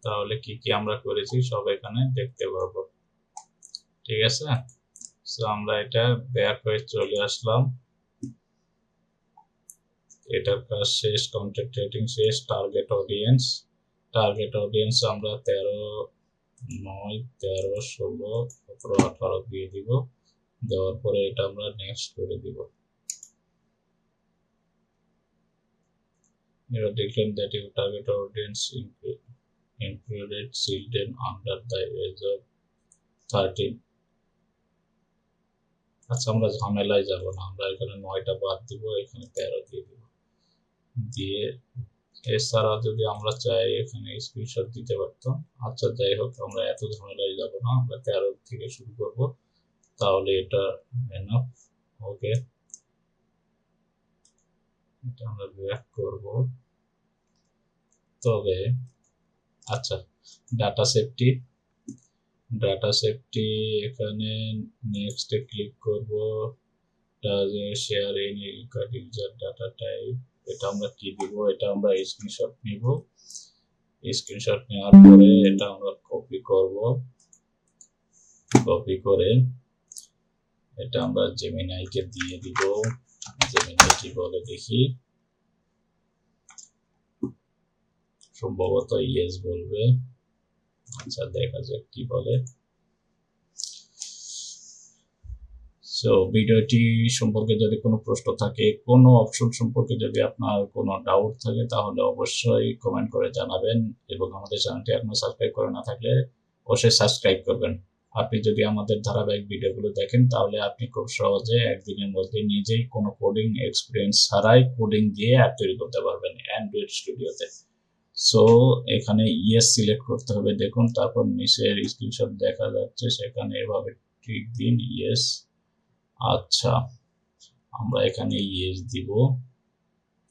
তাহলে কি কি আমরা করেছি সব এখানে দেখতে পারবো। ঠিক আছে, সো আমরা এটা ব্যাক হয়ে চলে আসলাম। এটার কাজ শেষ, কন্টেন্ট রেটিং শেষ, টার্গেট অডিয়েন্স। টার্গেট অডিয়েন্স আমরা 13, 9, 13, 16, 17, 18 দিয়ে দিব। দেওয়ার পরে এটা আমরা নেক্সট করে দিব। এবার দেখলেন that your target audience included children under the age of 13। আচ্ছা, আমরা ঝামেলায় যাব না, আমরা এখানে 9টা বাদ দিব, এখানে 13 দিয়ে দিব। দিয়ে এছাড়া যদি আমরা চাই এখানে স্ক্রিনশট দিতে পারতাম। আচ্ছা যাই হোক, আমরা এত ঝামেলায় যাব না, আমরা 13 থেকে শুরু করব, তাহলে এটা এনাফ। ওকে, এটা আমরা ব্যাক করব। তবে আচ্ছা, ডাটা সেফটি, ডাটা সেফটি এখানে নেক্সটে ক্লিক করব। Share any record user data type, এটা আমরা কি দিব, এটা আমরা স্ক্রিনশট নিব। স্ক্রিনশট নেওয়ার পরে এটা আমরা কপি করব। কপি করে এটা আমরা জেমিনাইকে দিয়ে দিব। জেমিনাই কি বলে দেখি, সম্ভবত ইয়েস বলবে। আচ্ছা দেখা যাক কি বলে। সো ভিডিওটি সম্পর্কে যদি কোনো প্রশ্ন থাকে, কোনো অপশন সম্পর্কে যদি আপনার কোনো ডাউট থাকে, তাহলে অবশ্যই কমেন্ট করে জানাবেন। এবং আমাদের চ্যানেলটি এখনো সাবস্ক্রাইব করে না থাকলে অবশ্যই সাবস্ক্রাইব করবেন। আপনি যদি আমাদের ধারাবাহিক ভিডিওগুলো দেখেন, তাহলে আপনি খুব সহজে একদিনের মধ্যে নিজেই কোনো কোডিং এক্সপিরিয়েন্স ছাড়াই কোডিং দিয়ে অ্যাপ তৈরি করতে পারবেন অ্যান্ড্রয়েড স্টুডিওতে। সো এখানে ইয়েস সিলেক্ট করতে হবে, দেখুন। তারপর নিচের স্ক্রিনশট দেখা যাচ্ছে, সেখানে এভাবে টিক দিন, ইয়েস। আচ্ছা, আমরা এখানে ইয়েস দিব,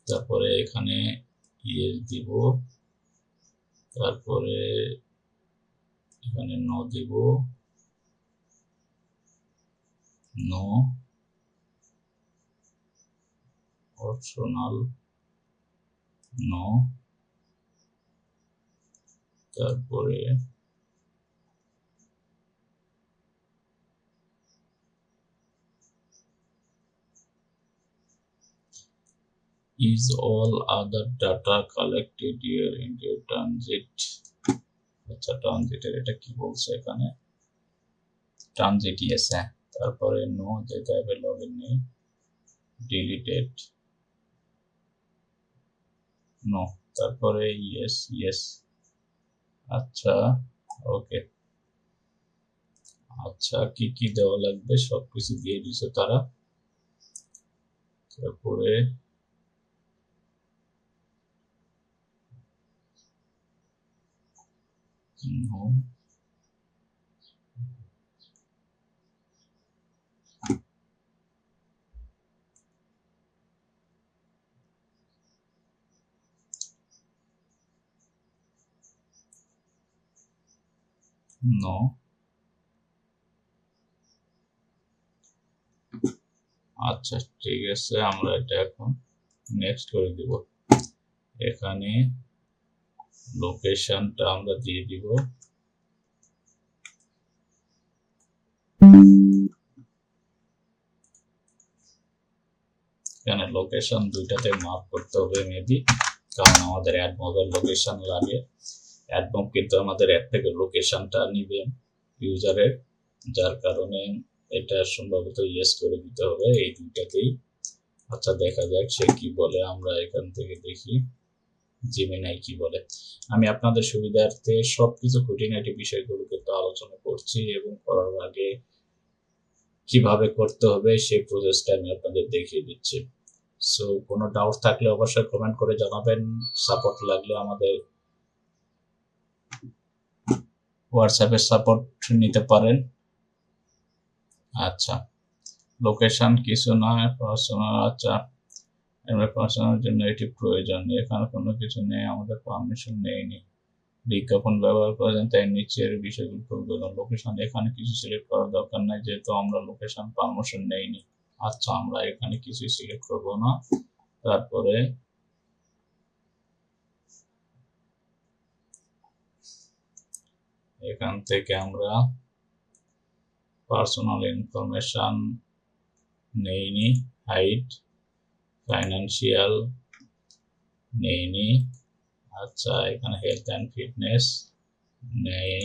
তারপরে এখানে ইয়েস দিব, তারপরে এখানে নো দিব, নো অপশনাল, নো, তারপরে is all other data collected here in the transit। আচ্ছা, ট্রানজিটের এটা কি বলছে এখানে, ট্রানজিট ইয়েস। হ্যাঁ, তারপরে নো যেটা অ্যাভেলেবল নেই, ডিলিটেড, নো, তারপরে ইয়েস, ইয়েস। আচ্ছা ওকে। আচ্ছা, কি কি দেওয়া লাগবে সবকিছু দিয়ে দিছে তারা। তারপরে নো, নো। আচ্ছা ঠিক আছে, আমরা এটা এখন নেক্সট করে দিব। এখানে লোকেশনটা আমরা দিয়ে দিব। এখানে লোকেশন দুইটাতে মার্ক করতে হবে মেবি, কারণ আমাদের অ্যাড মোবাইল লোকেশন লাগে। অ্যাড মব কিন্তু আমাদের অ্যাপ থেকে লোকেশনটা নিবে ইউজারের, যার কারণে এটা সম্ভবত ইয়েস করে দিতে হবে এই দুইটাতেই। আচ্ছা দেখা যাক সে কি বলে, আমরা এখান থেকে দেখি জেমিনাই কি বলে। আমি আপনাদের সুবিধার্থে সবকিছু খুঁটিনাটি বিষয়গুলো কিন্তু আলোচনা করছি এবং করার আগে কিভাবে করতে হবে সেই প্রসেসটা আমি আপনাদের দেখিয়ে দিচ্ছি। সো কোনো ডাউট থাকলে অবশ্যই কমেন্ট করে জানাবেন। সাপোর্ট লাগলে আমাদের হোয়াটসঅ্যাপে সাপোর্ট নিতে পারেন। আচ্ছা, লোকেশন কিছু নয়, পার্সোনাল। আচ্ছা, আমরা পার্সোনাল জন্য এটি প্রয়োজন, এখানে কোনো কিছু নেই, আমাদের পারমিশন নেইনি, বিজ্ঞাপন ব্যবহার করেছেন তাই নিচের বিষয়গুলো প্রয়োজন। লোকেশন এখানে কিছু সিলেক্ট করার দরকার নাই, যেহেতু আমরা লোকেশন পারমিশন নেইনি। আচ্ছা, আমরা এখানে কিছু সিলেক্ট করব না। তারপরে এখান থেকে আমরা পার্সোনাল ইনফরমেশন নেইনি, হাইট, ফাইন্যান্সিয়াল নেইনি। আচ্ছা, এখানে হেলথ অ্যান্ড ফিটনেস নেই,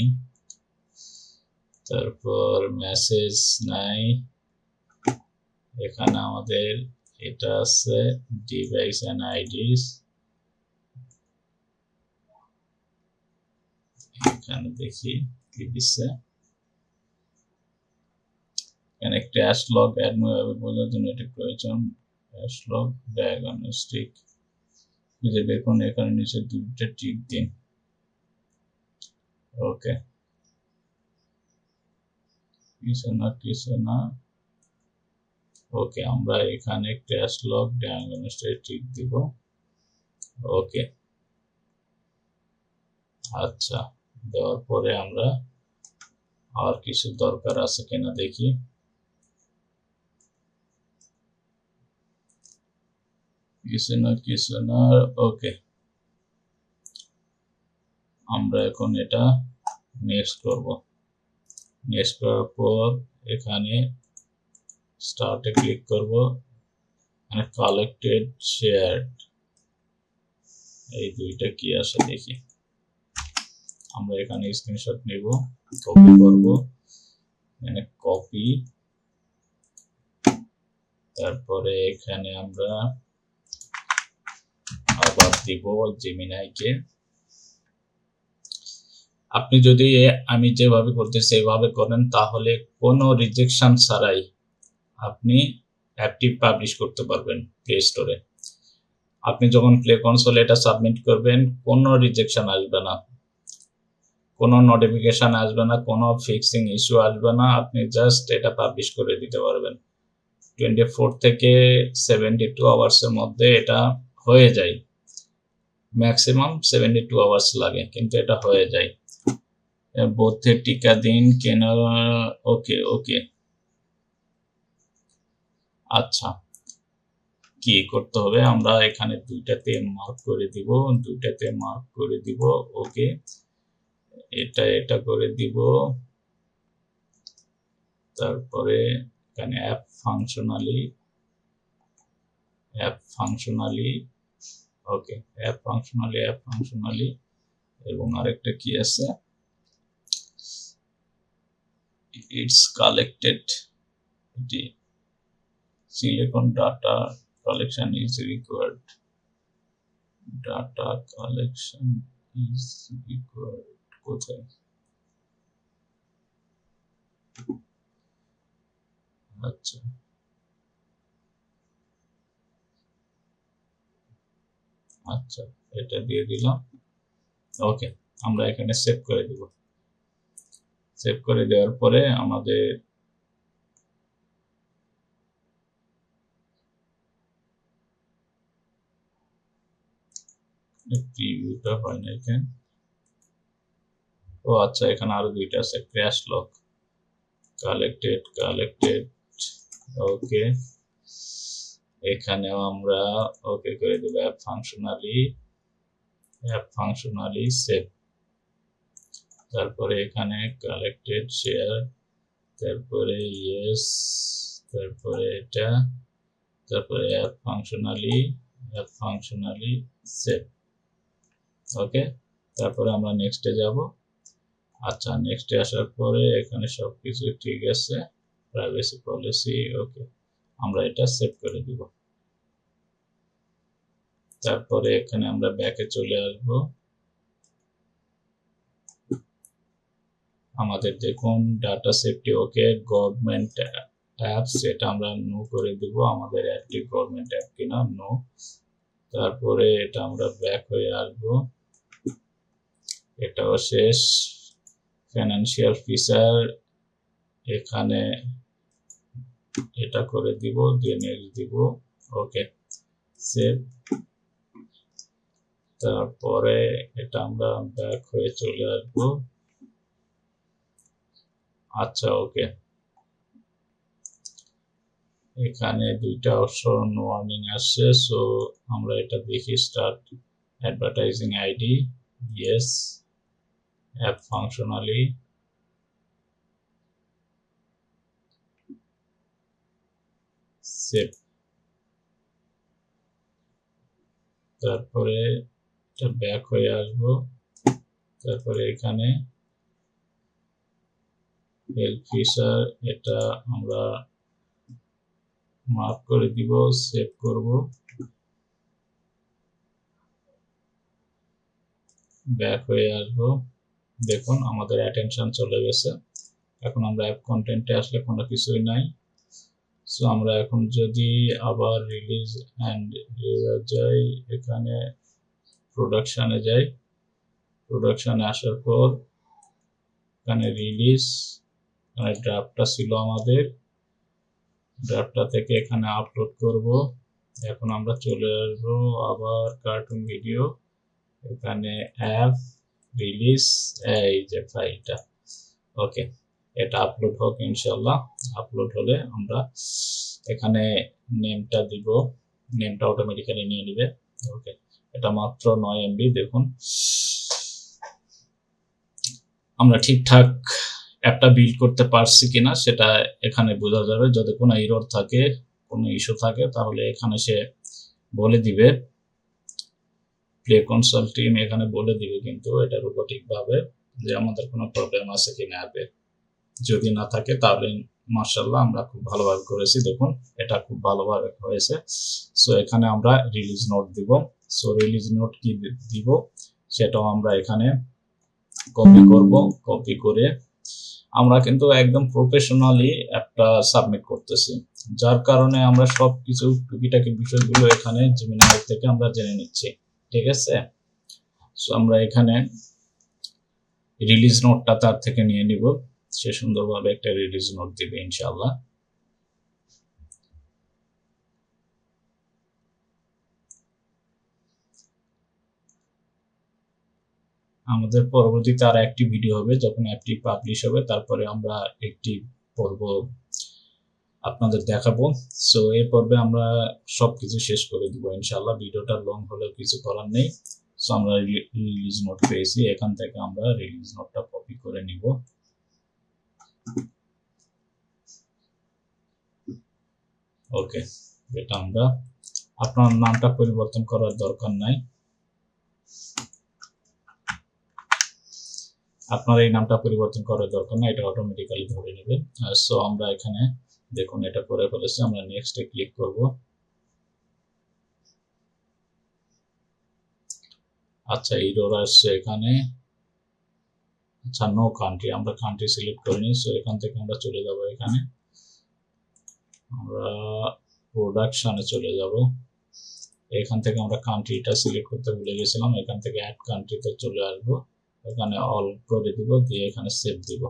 তারপর মেসেজ নাই। এখানে আমাদের এটা আছে ডিভাইস অ্যান্ড আইডিস, এখানে দেখি কি দিচ্ছে। এখানে ক্র্যাশ লগ অ্যাডমিন বোঝার জন্য এটি প্রয়োজন, ক্র্যাশ লগ ডায়াগনস্টিক খুঁজে বের করুন, এখানে নিচে দুটো টিক দিন। ওকে, কিছু না। ওকে, আমরা এখানে ক্র্যাশ লগ ডায়াগনস্টিক টিক দিব। ওকে, আচ্ছা, দেওয়ার পরে আমরা আর কিছু দরকার আছে কিনা দেখি। কিছু না। ওকে, আমরা এখন এটা নেক্সট করব। নেক্সট করার পর এখানে স্টার্টে ক্লিক করব, এখানে কালেক্টেড শেয়ার্ড এই দুইটা কি আসে দেখি। আমরা এখানে স্ক্রিনশট নেব, কপি করব, এখানে কপি, তারপরে এখানে আমরা আবার দিব জেমিনাইকে। আপনি যদি আমি যেভাবে করতেছি সেভাবে করেন তাহলে কোনো রিজেকশন ছাড়াই আপনি অ্যাপটি পাবলিশ করতে পারবেন প্লে স্টোরে। আপনি যখন প্লে কনসোলে এটা সাবমিট করবেন কোনো রিজেকশন আসবে না, কোনো নোটিফিকেশন আসবে না, কোনো ফিক্সিং ইস্যু আসবে না। আপনি জাস্ট এটা পাবলিশ করে দিতে পারবেন। 24 থেকে 72 আওয়ার্সের মধ্যে এটা হয়ে যায়, ম্যাক্সিমাম 72 আওয়ার্স লাগে, কিন্তু এটা হয়ে যায়। বোথের টিকা দিন কেন। ওকে ওকে, আচ্ছা, কি করতে হবে, আমরা এখানে দুইটাতে মার্ক করে দিব। ওকে, এটা করে দিব। তারপরে এখানে app functionally okay, app functionally এবং আরেকটা কি আছে, it's collected silicon data collection is required. Data collection is required কোথায়? আচ্ছা, আচ্ছা, এটা দিয়ে দিলাম। ওকে, আমরা এখানে সেভ করে দিব। সেভ করে দেওয়ার পরে আমাদের প্রিভিউটা হয় না এখানে। ও আচ্ছা, এখানে আরো দুইটা আছে, ক্র্যাশ লগ কালেক্টেড। ওকে, এখানেও আমরা ওকে করে দেব, অ্যাপ ফাংশনালি সেভ। তারপরে এখানে কালেক্টেড শেয়ার, তারপরে ইয়েস, তারপরে এটা, তারপরে অ্যাপ ফাংশনালি সেভ। ওকে, তারপরে আমরা নেক্সটে যাব। আচ্ছা, নেক্সটে আসার পরে এখানে সবকিছু ঠিক আছে, প্রাইভেসি পলিসি। ওকে, আমরা এটা সেভ করে দিব। তারপরে এখানে আমরা ব্যাকে চলে আসব। আমাদের দেখুন ডাটা সেফটি ওকে, গভর্নমেন্ট অ্যাপস এটা আমরা নো করে দিব, আমাদের অ্যাপটি গভর্নমেন্ট অ্যাপ কিনা, নো। তারপরে এটা আমরা ব্যাক হয়ে আসব, এটাও শেষ। ফাইন্যান্সিয়াল ফিচার এখানে এটা করে দিব, দিয়ে নেক্সট দিব, ওকে সেভ। তারপরে এটা আমরা ব্যাক হয়ে চলে আসব। আচ্ছা ওকে, এখানে দুইটা অপশন ওয়ার্নিং আসছে, সো আমরা এটা দেখি। Start advertising ID, yes. App functionally, save. তারপরে এটা ব্যাক হয়ে আসবো, তারপরে এখানে হেল্প ফিচার এটা আমরা মার্ক করে দিব, সেভ করব, ব্যাক হয়ে আসবো। দেখুন আমাদের অ্যাটেনশন চলে গেছে। এখন আমরা অ্যাপ কন্টেন্টে আসলে কোনো কিছুই নাই। সো আমরা এখন যদি আবার রিলিজ অ্যান্ড রিভার যাই, এখানে প্রোডাকশানে যাই, প্রোডাকশানে আসার পর এখানে রিলিজ, এখানে ড্রাফটটা ছিল আমাদের, ড্রাফটটা থেকে এখানে আপলোড করব। এখন আমরা চলে আসবো আবার কার্টুন ভিডিও, এখানে অ্যাপ রিলিজ, এই যে ফাইলটা, ওকে। এটা আপলোড হোক ইনশাল্লাহ। আপলোড হলে আমরা এখানে নেমটা দিব, নেমটা অটোমেটিক্যালি নিয়ে নিবে, ওকে। এটা মাত্র 9 MB। দেখুন আমরা ঠিকঠাক অ্যাপটা বিল্ড করতে পারছি কিনা সেটা এখানে বোঝা যাবে। যদি কোনো এরর থাকে, কোনো ইস্যু থাকে, তাহলে এখানে সে বলে দিবে, প্লে কনসোল টিম এখানে বলে দিবে কিন্তু এটা রোবোটিক ভাবে যে আমাদের কোনো প্রবলেম আছে কিনা অ্যাপে। যদি না থাকে তাহলে মাশাআল্লাহ আমরা খুব ভালোভাবে করেছি। দেখুন এটা খুব ভালোভাবে হয়েছে। সো এখানে আমরা রিলিজ নোট দিব। সো রিলিজ নোট কি দিব সেটাও আমরা এখানে কপি করব। কপি করে আমরা কিন্তু একদম প্রফেশনালি একটা সাবমিট করতেছি, যার কারণে আমরা সবকিছু টুকিটাকি বিষয়গুলো এখানে জেমিনাই থেকে আমরা জেনে নিচ্ছি, ঠিক আছে। সো আমরা এখানে রিলিজ নোটটা তার থেকে নিয়ে নিব, সে সুন্দরভাবে একটা রিলিজ নোট দিবে ইনশাআল্লাহ। আমাদের পরবর্তীতে আর একটি ভিডিও হবে যখন অ্যাপটি পাবলিশ হবে, তারপরে আমরা একটি পর্ব আপনাদের দেখাবো। সো এই পর্বে আমরা সবকিছু শেষ করে দিব ইনশাআল্লাহ। ভিডিওটা লং হলেও কিছু করার নেই। সো আমরা রিলিজ নোট পেয়েছি, এখান থেকে আমরা রিলিজ নোটটা কপি করে নিব। ওকে, এটা আমরা, আপনার নামটা পরিবর্তন করার দরকার নাই, আপনার এই নামটা পরিবর্তন করার দরকার নাই, এটা অটোমেটিক্যালি ধরে নেবে। সো আমরা এখানে দেখুন এটা করে ফেলেছি, আমরা নেক্সটে ক্লিক করব। আচ্ছা এরর আসছে এখানে, আচ্ছা নো কান্ট্রি, আমরা কান্ট্রি সিলেক্ট করিনি। সো এখান থেকে আমরা চলে যাব, এখানে আমরা প্রোডাকশনে চলে যাব। এখান থেকে আমরা কান্ট্রিটা সিলেক্ট করতে ভুলে গেছিলাম, এখান থেকে অ্যাড কান্ট্রিতে চলে আসবো, এখানে অল করে দিব, দিয়ে এখানে সেভ দিব।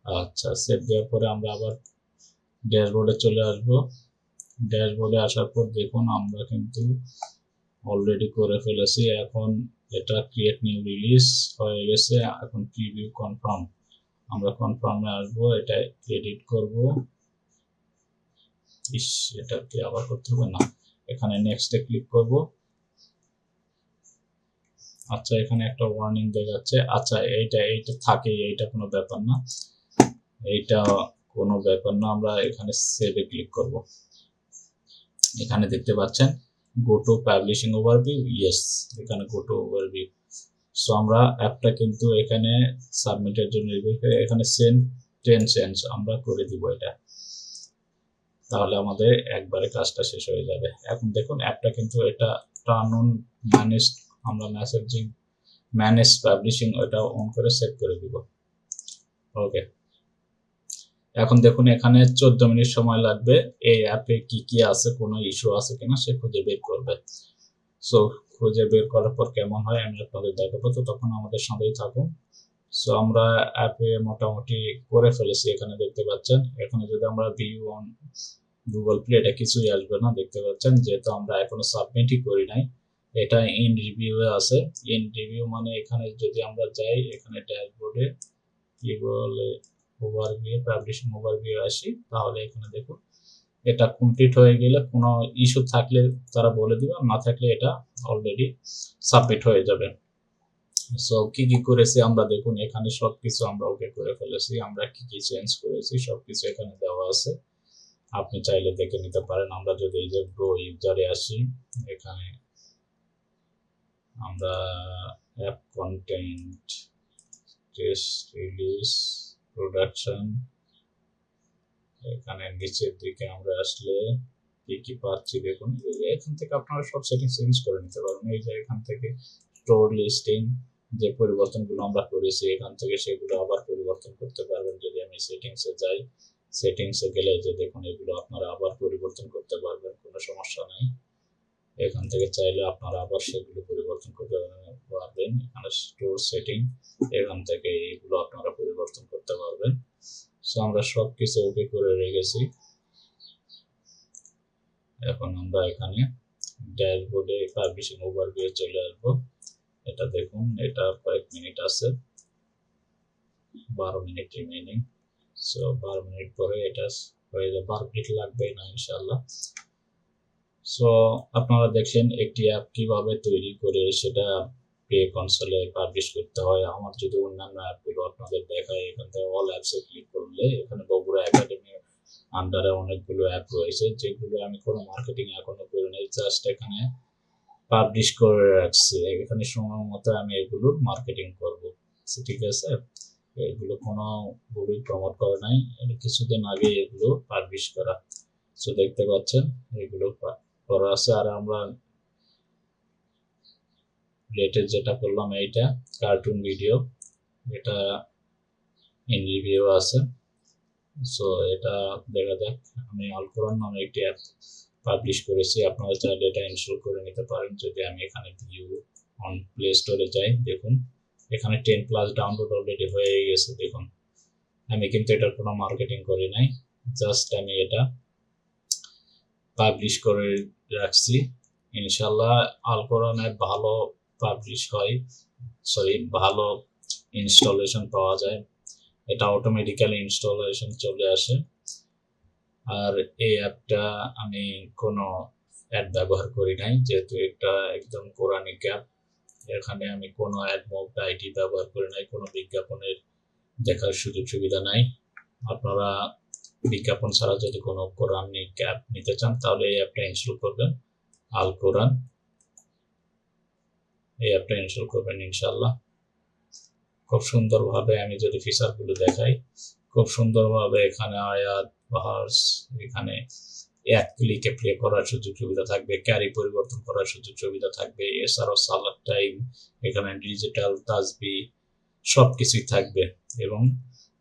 আচ্ছা সেভ দেওয়ার পরে আমরা আবার ড্যাশবোর্ডে চলে আসব। ড্যাশবোর্ডে আসার পর দেখুন আমরা কিন্তু অলরেডি করে ফেলেছি। এখন এটা ক্রিয়েট নিউ রিলিজ হয়ে গেছে, এখন প্রিভিউ কনফার্ম, আমরা কনফার্মে আসবো, এটা এডিট করব। এটা কি আবার করতে হবে না, এখানে নেক্সটে ক্লিক করব। আচ্ছা এখানে একটা ওয়ার্নিং দেখাচ্ছে, আচ্ছা এইটা থাকে, এইটা কোনো ব্যাপার না, এইটা কোনো ব্যাপার না। আমরা এখানে সেভে ক্লিক করব। এখানে দেখতে পাচ্ছেন go to publishing overview, yes, এখানে গো টু ওভারভিউ। সো আমরা অ্যাপটা কিন্তু এখানে সাবমিটের জন্য এখানে সেন্ড 10 সেন্টস আমরা করে দিব এটা। তাহলে আমাদের একবারে কাজটা শেষ হয়ে যাবে। এখন দেখুন অ্যাপটা কিন্তু এটা টার্ন অন ম্যানেজ, আমরা মেসেজিং ম্যানেজ পাবলিশিং ওটা অন করে সেভ করে দিব। ওকে, এখন দেখুন এখানে 14 মিনিট সময় লাগবে এই অ্যাপে কি কি আছে, কোনো ইস্যু আছে কিনা সে খুঁজে বের করবে। সো খুঁজে বের করার পর কেমন হয় আমি আপনাদের দেখাবো, তো তখন আমাদের সঙ্গেই থাকুন। সো আমরা অ্যাপে মোটামুটি করে ফেলেছি, এখানে দেখতে পাচ্ছেন। এখানে যদি আমরা ভিউ অন গুগল প্লে, এটা কিছুই আসবে না, দেখতে পাচ্ছেন, যেহেতু আমরা এখনো সাবমিটই করি নাই। এটা ইন রিভিউ এ আছে। ইন রিভিউ মানে এখানে যদি আমরা যাই, এখানে ড্যাশবোর্ডে কি বলে ওভারভিউ, পাবলিশিং ওভারভিউ আসি, তাহলে এখানে দেখুন এটা কমপ্লিট হয়ে গেলে কোনো ইস্যু থাকলে তারা বলে দিবে, না থাকলে এটা অলরেডি সাবমিট হয়ে যাবে। সো কি কি করেছি আমরা দেখুন, এখানে সবকিছু আমরা ওকে করে ফেলেছি। আমরা কি কি চেঞ্জ করেছি সবকিছু এখানে দেওয়া আছে, আপনি চাইলে দেখে নিতে পারেন। আমরা যদি এই যে গ্রো ইউজারে আসি, এখানে আমরা app content, test, release, production, এখানে নিচের দিকে আমরা আসলে কি কি পাচ্ছি দেখুন। এখান থেকে আপনারা সব সেটিং চেঞ্জ করে নিতে পারবেন। এই যে এখান থেকে স্টোর লিস্টিং, যে পরিবর্তনগুলো আমরা করেছি এখান থেকে সেগুলো আবার পরিবর্তন করতে পারবেন। যদি আমি সেটিংসে যাই, সেটিংসে গেলে যে দেখুন এগুলো আপনারা আবার পরিবর্তন করতে পারবেন, কোনো সমস্যা নেই। এখান থেকে চাইলে আপনারা আবার সেগুলো পরিবর্তন করতে পারবেন। এখানে স্টোর সেটিং, এখান থেকে এগুলো আপনারা পরিবর্তন করতে পারবেন। সো আমরা সবকিছু ওকে করে রেখেছি। এখন আমরা এখানে ড্যাশবোর্ডে পাবলিশিং ওভারভিউ চলে আসবো। এটা দেখুন, এটা কয়েক মিনিট আছে, 12 মিনিট রিমেইনিং। সো 12 মিনিট পরে এটা হয়ে যাবে, 12 মিনিট লাগবে না ইনশাআল্লাহ। সো আপনারা দেখছেন একটি অ্যাপ কিভাবে তৈরি করে সেটা পে কনসোলে পাবলিশ করতে হয়। আমার যদি অন্যান্য অ্যাপগুলো আপনাদের দেখায়, এখান থেকে অল অ্যাপসে ক্লিক করলে এখানে বগুড়া একাডেমি আন্ডারে অনেকগুলো অ্যাপ রয়েছে, যেগুলো আমি কোনো মার্কেটিং এখনো করি নাই, জাস্ট এখানে পাবলিশ করে রাখছি। এখানে সময় মতো আমি এগুলো মার্কেটিং করব, ঠিক আছে। এগুলো কোনো বই প্রমোট করে নাই, কিছুদিন আগে এগুলো পাবলিশ করা। সো দেখতে পাচ্ছেন এগুলো করা আছে। আর আমরা লেটেস্ট যেটা করলাম এইটা কার্টুন ভিডিও, এটা ইন রিভিউ আছে। সো এটা দেখা যাক। আমি আল কোরআন নামে একটি অ্যাপ পাবলিশ করেছি, আপনারা চাইলে এটা ইনস্টল করে নিতে পারেন। যদি আমি এখানে ভিউ অন প্লে স্টোরে যাই, দেখুন এখানে 10+ ডাউনলোড অলরেডি হয়ে গেছে। দেখুন আমি কিন্তু এটার কোনো মার্কেটিং করি নাই, জাস্ট আমি এটা পাবলিশ করে রাখছি। ইনশাল্লাহ আল কোরআন অ্যাপ ভালো পাবলিশ হয়, ভালো ইনস্টলেশন পাওয়া যায়, এটা অটোমেটিক্যালি ইনস্টলেশন চলে আসে। আর এই অ্যাপটা আমি কোনো অ্যাড ব্যবহার করি নাই, যেহেতু এটা একদম কোরআনিক অ্যাপ। এখানে আমি কোনো অ্যাড মুভ আইডি ব্যবহার করি নাই, কোনো বিজ্ঞাপনের দেখার সুযোগ সুবিধা নাই। আপনারা বিজ্ঞাপন ছাড়া যদি কোনো কোরআনিক অ্যাপ নিতে চান তাহলে এই অ্যাপটা ইনস্টল করবেন, আল কোরআন, এই অ্যাপটা ইনস্টল করবেন ইনশাল্লাহ। খুব সুন্দরভাবে আমি যদি ফিচারগুলো দেখাই, খুব সুন্দরভাবে এখানে আয়াত, ভার্স, এখানে এক ক্লিকে প্লে করার সুযোগ সুবিধা থাকবে, ক্যারি পরিবর্তন করার সুযোগ সুবিধা থাকবে, এছাড়াও সালাদ টাইম, এখানে ডিজিটাল তাসবি সবকিছুই থাকবে। এবং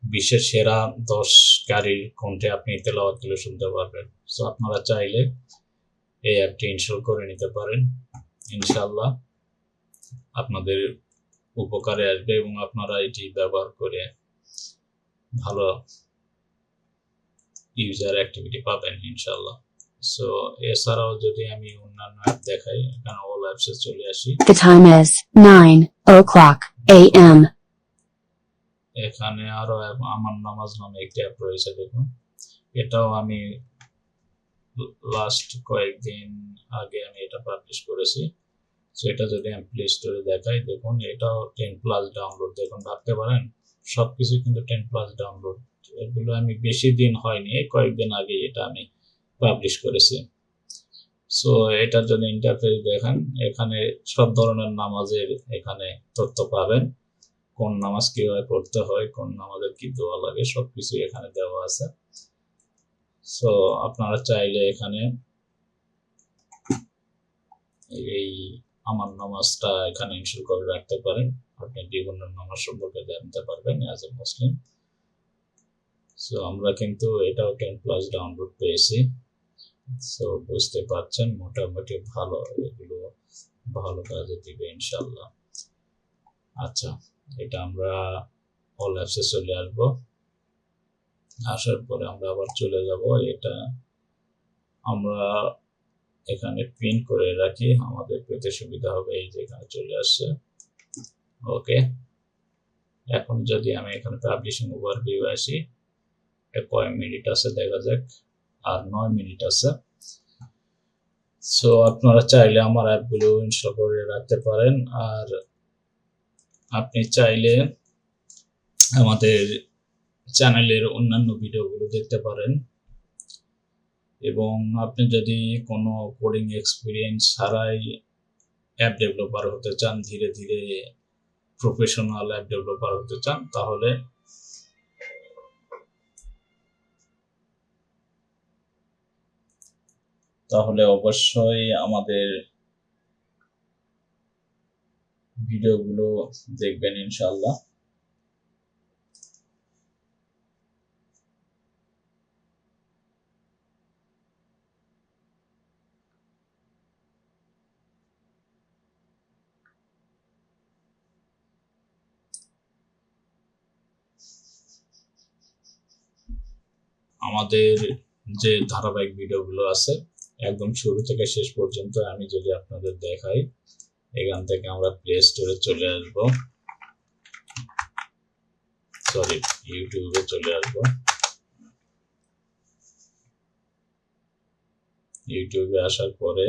বিশ্বের সেরা 10 ক্যারির কণ্ঠে আপনি তেলাওয়াতগুলো শুনতে পারবেন। সো আপনারা চাইলে এই অ্যাপটি ইনস্টল করে নিতে পারেন, ইনশাআল্লাহ আপনাদের উপকারে আসবে এবং আপনারা এটি ব্যবহার করে ভালো ইউজার অ্যাক্টিভিটি পাবেন ইনশাআল্লাহ। সো এছাড়াও যদি আমি অন্যান্য অ্যাপ দেখাই, এখানে অল অ্যাপসে চলে আসি। The time is 9:00 a.m. এখানে আরো আমার নামাজ নামে একটি অ্যাপ রয়েছে, দেখুন এটাও আমি লাস্ট কয়েকদিন আগে আমি এটা পাবলিশ করেছি। সো এটা যদি আমি প্লে স্টোরে দেখাই, দেখুন এটাও 10+ ডাউনলোড। দেখুন ভাবতে পারেন সবকিছু কিন্তু 10+ ডাউনলোড। এগুলো আমি বেশি দিন হয়নি, কয়েকদিন আগে এটা আমি পাবলিশ করেছি। সো এটার জন্য ইন্টারফেস দেখেন, এখানে সব ধরনের নামাজের এখানে তথ্য পাবেন, কোন নামাজ কিভাবে পড়তে হয়, কোন নামাজের কি দোয়া লাগে, সবকিছু এখানে দেওয়া আছে। সো আপনারা চাইলে এখানে এই আমার নামাজটা এখানে ইনস্টল করে রাখতে পারেন। আপনি বিভিন্ন নামাজ সম্পর্কে জানতে পারবেন অ্যাজ এ মুসলিম। সো আমরা কিন্তু এটাও 10+ ডাউনলোড পেয়েছি। সো বুঝতে পারছেন মোটামুটি ভালো, এগুলো ভালো কাজে দিবে ইনশাল্লাহ। আচ্ছা, এটা আমরা অল অ্যাপসে চলে আসবো। আসার পরে আমরা আবার চলে যাব, এটা আমরা এখানে পিন করে রাখি, আমাদের পেতে সুবিধা হবে। এই যে এখানে চলে আসছে। ওকে, এখন যদি আমি এখানে পাবলিশিং ওভারভিউ আসি, এটা কয় মিনিট আছে দেখা যাক, আর 9 মিনিট আছে। সো আপনারা চাইলে আমার অ্যাপগুলো ইনস্টল করে রাখতে পারেন। আর আপনি চাইলে আমাদের চ্যানেলের অন্যান্য ভিডিওগুলো দেখতে পারেন। এবং আপনি যদি কোনো কোডিং এক্সপিরিয়েন্স ছাড়াই অ্যাপ ডেভেলপার হতে চান, ধীরে ধীরে প্রফেশনাল অ্যাপ ডেভেলপার হতে চান, তাহলে অবশ্যই আমাদের ভিডিওগুলো দেখবেন ইনশাল্লাহ। আমাদের যে ধারাবাহিক ভিডিওগুলো আছে একদম শুরু থেকে শেষ পর্যন্ত আমি যদি আপনাদের দেখাই, এখান থেকে আমরা প্লে স্টোরে চলে আসব, সরি ইউটিউবে চলে আসব। ইউটিউবে আসার পরে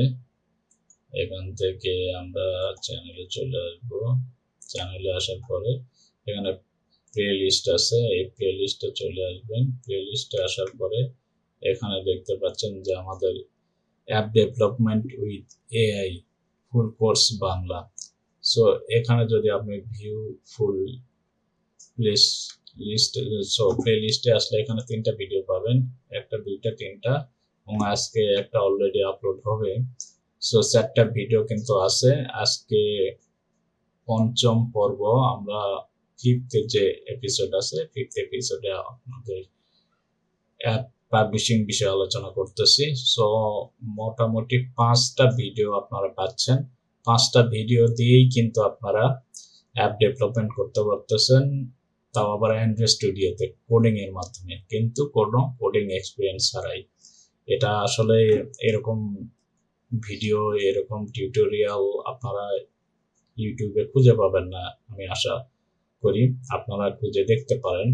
এখান থেকে আমরা চ্যানেলে চলে আসব। চ্যানেলে আসার পরে এখানে প্লে লিস্ট আছে, এই প্লে লিস্টে চলে আসবেন। প্লে লিস্টে আসার পরে এখানে দেখতে পাচ্ছেন যে আমাদের app development with AI full course Bangla. So এখানে যদি আপনি view full list, so play লিস্টে আসলে এখানে 3টা ভিডিও পাবেন, 1টা 2টা 3টা, এবং আজকে একটা অলরেডি আপলোড হবে। সো 4টা ভিডিও কিন্তু আছে। আজকে 5ম পর্ব, আমরা 5th যে এপিসোড আছে, 5th এপিসোডে আপনাদের অ্যাপ পাবলিশিং বিষয়ে আলোচনা করতেছি। সো মোটামুটি 5টা ভিডিও আপনারা পাচ্ছেন। 5টা ভিডিও দিয়েই কিন্তু আপনারা অ্যাপ ডেভেলপমেন্ট করতে পারতেছেন, তাও আবার অ্যান্ড্রয়েড স্টুডিওতে কোডিং এর মাধ্যমে, কিন্তু কোনো কোডিং এক্সপিরিয়েন্স ছাড়াই। এটা আসলে এরকম ভিডিও, এরকম টিউটোরিয়াল আপনারা ইউটিউবে খুঁজে পাবেন না, আমি আশা করি। আপনারা খুঁজে দেখতে পারেন,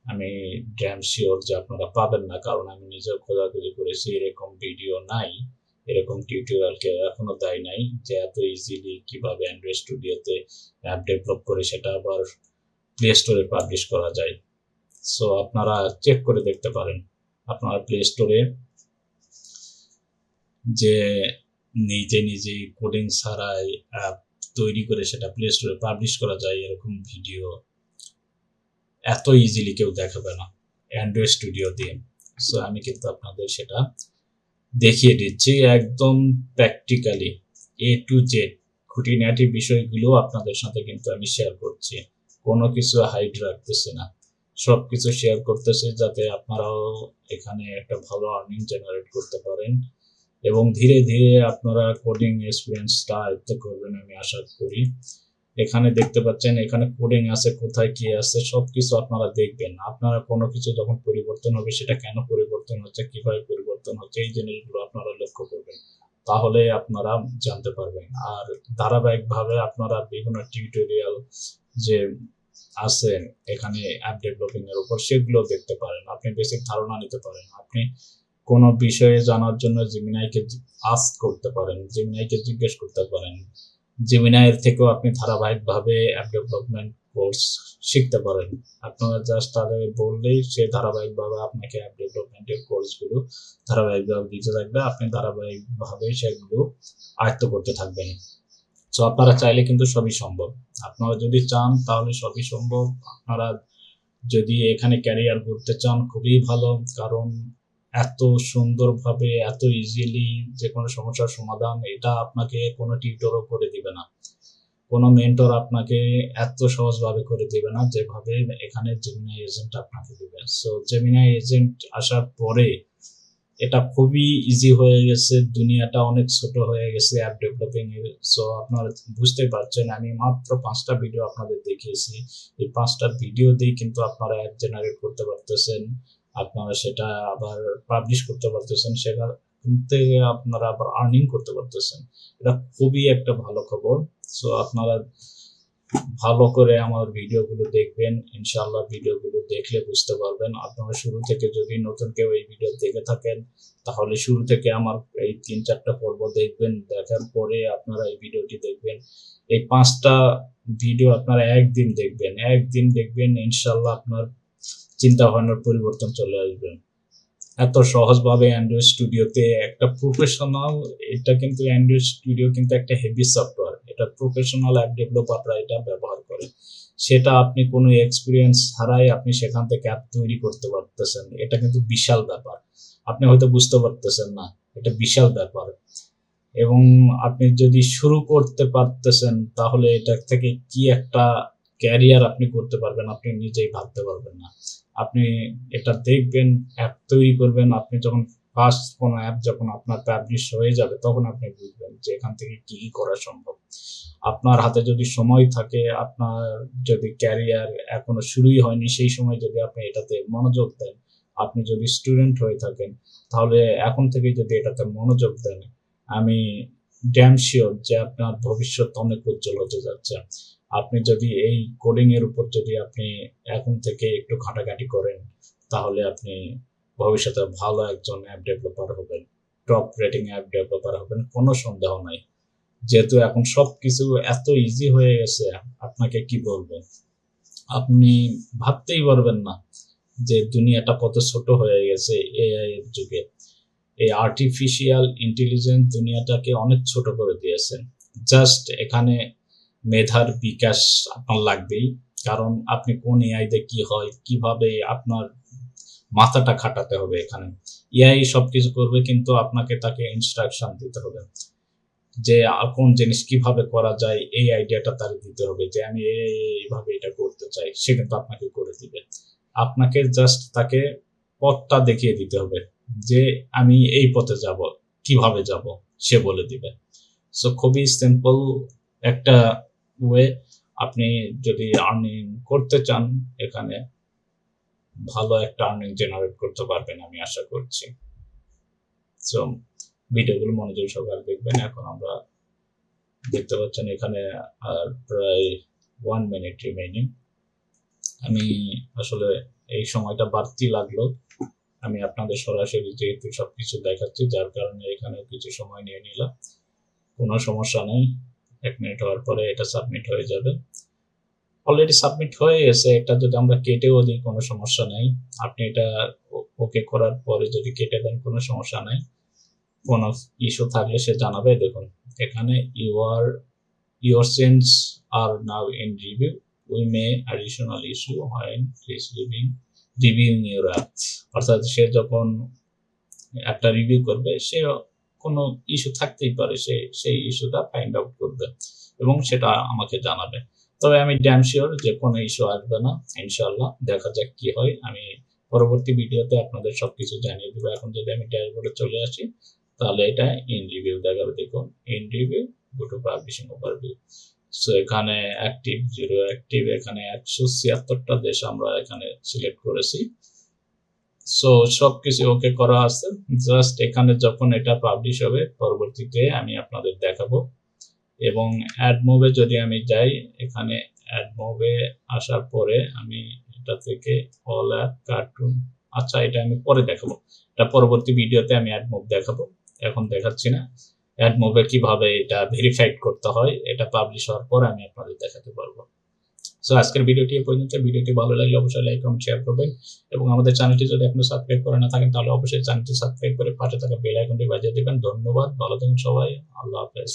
আমি ড্যাম শিওর যে আপনারা পাবেন না, কারণ আমি নিজেও খোঁজাখুঁজি করেছি, এরকম ভিডিও নাই, এরকম টিউটোরিয়াল কেউ এখনো দেয় নাই যে এত ইজিলি কিভাবে অ্যান্ড্রয়েড স্টুডিওতে অ্যাপ ডেভেলপ করে সেটা আবার প্লে স্টোরে পাবলিশ করা যায়। সো আপনারা চেক করে দেখতে পারেন, আপনারা প্লে স্টোরে যে নিজে কোডিং ছাড়াই অ্যাপ তৈরি করে সেটা প্লে স্টোরে পাবলিশ করা যায়, এরকম ভিডিও এত ইজিলি কেউ দেখাবে না অ্যান্ড্রয়েড স্টুডিও দিয়ে। সো আমি কিন্তু আপনাদের সেটা দেখিয়ে দিচ্ছি একদম প্র্যাকটিক্যালি, এ টু জেড খুঁটিনাটি বিষয়গুলো আপনাদের সাথে কিন্তু আমি শেয়ার করছি, কোনো কিছু হাইড রাখতেছি না, সব কিছু শেয়ার করতেছি যাতে আপনারাও এখানে একটা ভালো আর্নিং জেনারেট করতে পারেন এবং ধীরে ধীরে আপনারা কোডিং এক্সপিরিয়েন্সটা আয়ত্ত করবেন আমি আশা করি। এখানে দেখতে পাচ্ছেন এখানে কোডিং আছে, কোথায় কি আছে সবকিছু আপনারা দেখবেন। আপনারা কোনো কিছু যখন পরিবর্তন হবে সেটা কেন পরিবর্তন হচ্ছে, কিভাবে পরিবর্তন হচ্ছে, এই জিনিসগুলো আপনারা লক্ষ্য করবেন, তাহলে আপনারা জানতে পারবেন। আর ধারাবাহিকভাবে আপনারা বিভিন্ন টিউটোরিয়াল যে আছে এখানে অ্যাপ ডেভেলপিং এর উপর, সেগুলো দেখতে পারেন, আপনি বেসিক ধারণা নিতে পারেন। আপনি কোনো বিষয়ে জানার জন্য জেমিনাইকে আস্ক করতে পারেন, জেমিনাইকে জিজ্ঞেস করতে পারেন, জেমিনাইয়ের থেকেও আপনি ধারাবাহিকভাবে অ্যাপ ডেভেলপমেন্ট কোর্স শিখতে পারেন। আপনারা জাস্ট তাদের বললেই সে ধারাবাহিকভাবে আপনাকে অ্যাপ ডেভেলপমেন্টের কোর্সগুলো ধারাবাহিকভাবে দিতে থাকবে, আপনি ধারাবাহিকভাবে সেগুলো আয়ত্ত করতে থাকবেন। সো আপনারা চাইলে কিন্তু সবই সম্ভব, আপনারা যদি চান তাহলে সবই সম্ভব। আপনারা যদি এখানে ক্যারিয়ার করতে চান খুবই ভালো, কারণ এত সুন্দরভাবে, এত ইজিলি যে কোনো সমস্যার সমাধান এটা আপনাকে কোনো টিউটরও করে দিবে না। কোনো মেন্টর আপনাকে এত সহজভাবে করে দিবে না যেভাবে এখানে জেমিনাই এজেন্ট আপনাকে দিবে। সো জেমিনাই এজেন্ট আসার পরে এটা খুবই ইজি হয়ে গেছে, দুনিয়াটা অনেক ছোট হয়ে গেছে অ্যাপ ডেভেলপিং এর। সো আপনারা বুঝতে পারছেন আমি মাত্র 5টা ভিডিও আপনাদের দেখিয়েছি। এই 5টা ভিডিও দিয়ে কিন্তু আপনারা অ্যাপ জেনারেট করতে পারতেছেন, আপনারা সেটা আবার পাবলিশ করতে পারতেছেন, সেখান থেকে আপনারা আবার আর্নিং করতে পারতেছেন। এটা খুবই একটা ভালো খবর। সো আপনারা ভালো করে আমার ভিডিওগুলো দেখবেন, ইনশাআল্লাহ ভিডিওগুলো দেখলে বুঝতে পারবেন। আপনারা শুরু থেকে যদি নতুন কেউ এই ভিডিও দেখে থাকেন তাহলে শুরু থেকে আমার এই 3-4টা পর্ব দেখবেন, দেখার পরে আপনারা এই ভিডিওটি দেখবেন। এই 5টা ভিডিও আপনারা একদিন দেখবেন ইনশাআল্লাহ আপনার চিন্তা ভাবনার পরিবর্তন চলে আসবে। এত সহজভাবে অ্যান্ড্রয়েড স্টুডিওতে একটা প্রফেশনাল, এটা কিন্তু অ্যান্ড্রয়েড স্টুডিও কিন্তু একটা হেভি সফটওয়্যার, এটা প্রফেশনাল অ্যাপ ডেভেলপাররা এটা ব্যবহার করে। সেটা আপনি কোনো এক্সপিরিয়েন্স ছাড়াই আপনি সেখান থেকে অ্যাপ তৈরি করতে পারতেছেন। এটা কিন্তু বিশাল ব্যাপার, আপনি হয়তো বুঝতে পারতেছেন না, এটা বিশাল ব্যাপার। এবং আপনি যদি শুরু করতে পারতেছেন তাহলে এটা থেকে কি একটা ক্যারিয়ার আপনি করতে পারবেন আপনি নিজেই ভাবতে পারবেন না। আপনি এটা দেখবেন, অ্যাপ তৈরি করবেন, আপনি যখন ফার্স্ট কোনো অ্যাপ যখন আপনার পাবলিশ হয়ে যাবে তখন আপনি বুঝবেন যে এখান থেকে কি করা সম্ভব। আপনার হাতে যদি সময় থাকে, আপনার যদি ক্যারিয়ার এখনো শুরুই হয়নি সেই সময় যদি আপনি এটাতে মনোযোগ দেন, আপনি যদি স্টুডেন্ট হয়ে থাকেন তাহলে এখন থেকেই যদি এটাতে মনোযোগ দেন, আমি ড্যাম শিওর যে আপনার ভবিষ্যৎ অনেক উজ্জ্বল হতে যাচ্ছে। আপনি যদি এই কোডিং এর উপর যদি আপনি এখন থেকে একটু ঘাটাঘাটি করেন তাহলে আপনি ভবিষ্যতে ভালো একজন অ্যাপ ডেভেলপার হবেন, টপ রেটিং অ্যাপ ডেভেলপার হবেন, কোনো সন্দেহ নাই। যেহেতু এখন সবকিছু এত ইজি হয়ে গেছে, আপনাকে কি বলবো, আপনি ভাবতেই পারবেন না যে দুনিয়াটা কত ছোট হয়ে গেছে এআই এর যুগে। এই আর্টিফিশিয়াল ইন্টেলিজেন্স দুনিয়াটাকে অনেক ছোট করে দিয়েছে। জাস্ট এখানে মেধার বিকাশ আপনার লাগবেই, কারণ আপনি কোন এআই দিয়ে কি হয়, কিভাবে আপনার মাথাটা খাটাতে হবে। এখানে এআই সবকিছু করবে কিন্তু আপনাকে তাকে ইনস্ট্রাকশন দিতে হবে যে কোন জিনিস কিভাবে করা যায়, এই আইডিয়াটা তার দিতে হবে যে আমি এইভাবে এটা করতে চাই, সে কিন্তু আপনাকে করে দিবে। আপনাকে জাস্ট তাকে পথটা দেখিয়ে দিতে হবে যে আমি এই পথে যাব, কিভাবে যাব সে বলে দিবে। সো খুবই সিম্পল একটা ওয়ে। আপনি যদি আর্নিং করতে চান এখানে ভালো একটা আর্নিং জেনারেট করতে পারবেন আমি আশা করছি। সো ভিডিওগুলো মনোযোগ সহকারে দেখবেন। এখন আমরা দেখতে পাচ্ছেন এখানে আর প্রায় 1 মিনিট রিমেইনিং। আমি আসলে এই সময়টা বাড়তি লাগলো, আমি আপনাদের সরাসরি যেহেতু সবকিছু দেখাচ্ছি যার কারণে এখানে কিছু সময় নিয়ে নিলাম। কোনো সমস্যা নেই, 1 মিনিট হওয়ার পরে এটা সাবমিট হয়ে যাবে। অলরেডি সাবমিট হয়ে গেছে, এটা যদি আমরা কেটেও দিই কোনো সমস্যা নেই। আপনি এটা ওকে করার পরে যদি কেটে দেন কোনো সমস্যা নাই, কোনো ইস্যু থাকলে সে জানাবে। দেখুন এখানে your sins are now in review, we may additional issue when reviewing your app। অর্থাৎ সে যখন একটা রিভিউ করবে সে কোনো ইস্যু থাকতেই পারে, সে সেই ইস্যুটা ফাইন্ড আউট করবে এবং সেটা আমাকে জানাবে। তবে আমি ড্যাম শিওর যে কোনো ইস্যু আসবে না ইনশাআল্লাহ। দেখা যাক কি হয়, আমি পরবর্তী ভিডিওতে আপনাদের সবকিছু জানিয়ে দেবো। এখন যদি আমি ড্যাশবোর্ডে চলে আসি তাহলে এটা ইন রিভিউ দেখাবে। দেখুন in review, go to publishing overview. So এখানে অ্যাক্টিভ 0 অ্যাক্টিভ, এখানে 176টা দেশ আমরা এখানে সিলেক্ট করেছি। সো সবকিছু ওকে করা আছে, জাস্ট এখানে যখন এটা পাবলিশ হবে পরবর্তীতে আমি আপনাদের দেখাবো। এবং অ্যাড মুভে যদি আমি যাই, এখানে অ্যাড মুভে আসার পরে আমি এটা থেকে অল অ্যাপ কার্টুন, আচ্ছা এটা আমি পরে দেখাবো, এটা পরবর্তী ভিডিওতে আমি অ্যাড মুভ দেখাবো, এখন দেখাচ্ছি না। অ্যাড মুভে কিভাবে এটা ভেরিফাইড করতে হয় এটা পাবলিশ হওয়ার পর আমি আপনাদের দেখাতে পারবো। সো আজকের ভিডিওটি এই পর্যন্ত। ভিডিওটি ভালো লাগলে অবশ্যই লাইক কমেন্ট শেয়ার করবেন এবং আমাদের চ্যানেলটি যদি এখনো সাবস্ক্রাইব করে না থাকেন তাহলে অবশ্যই চ্যানেলটি সাবস্ক্রাইব করে পাশে থাকা বেল আইকনটি বাজিয়ে দিবেন। ধন্যবাদ, ভালো থাকুন সবাই, আল্লাহ হাফেজ।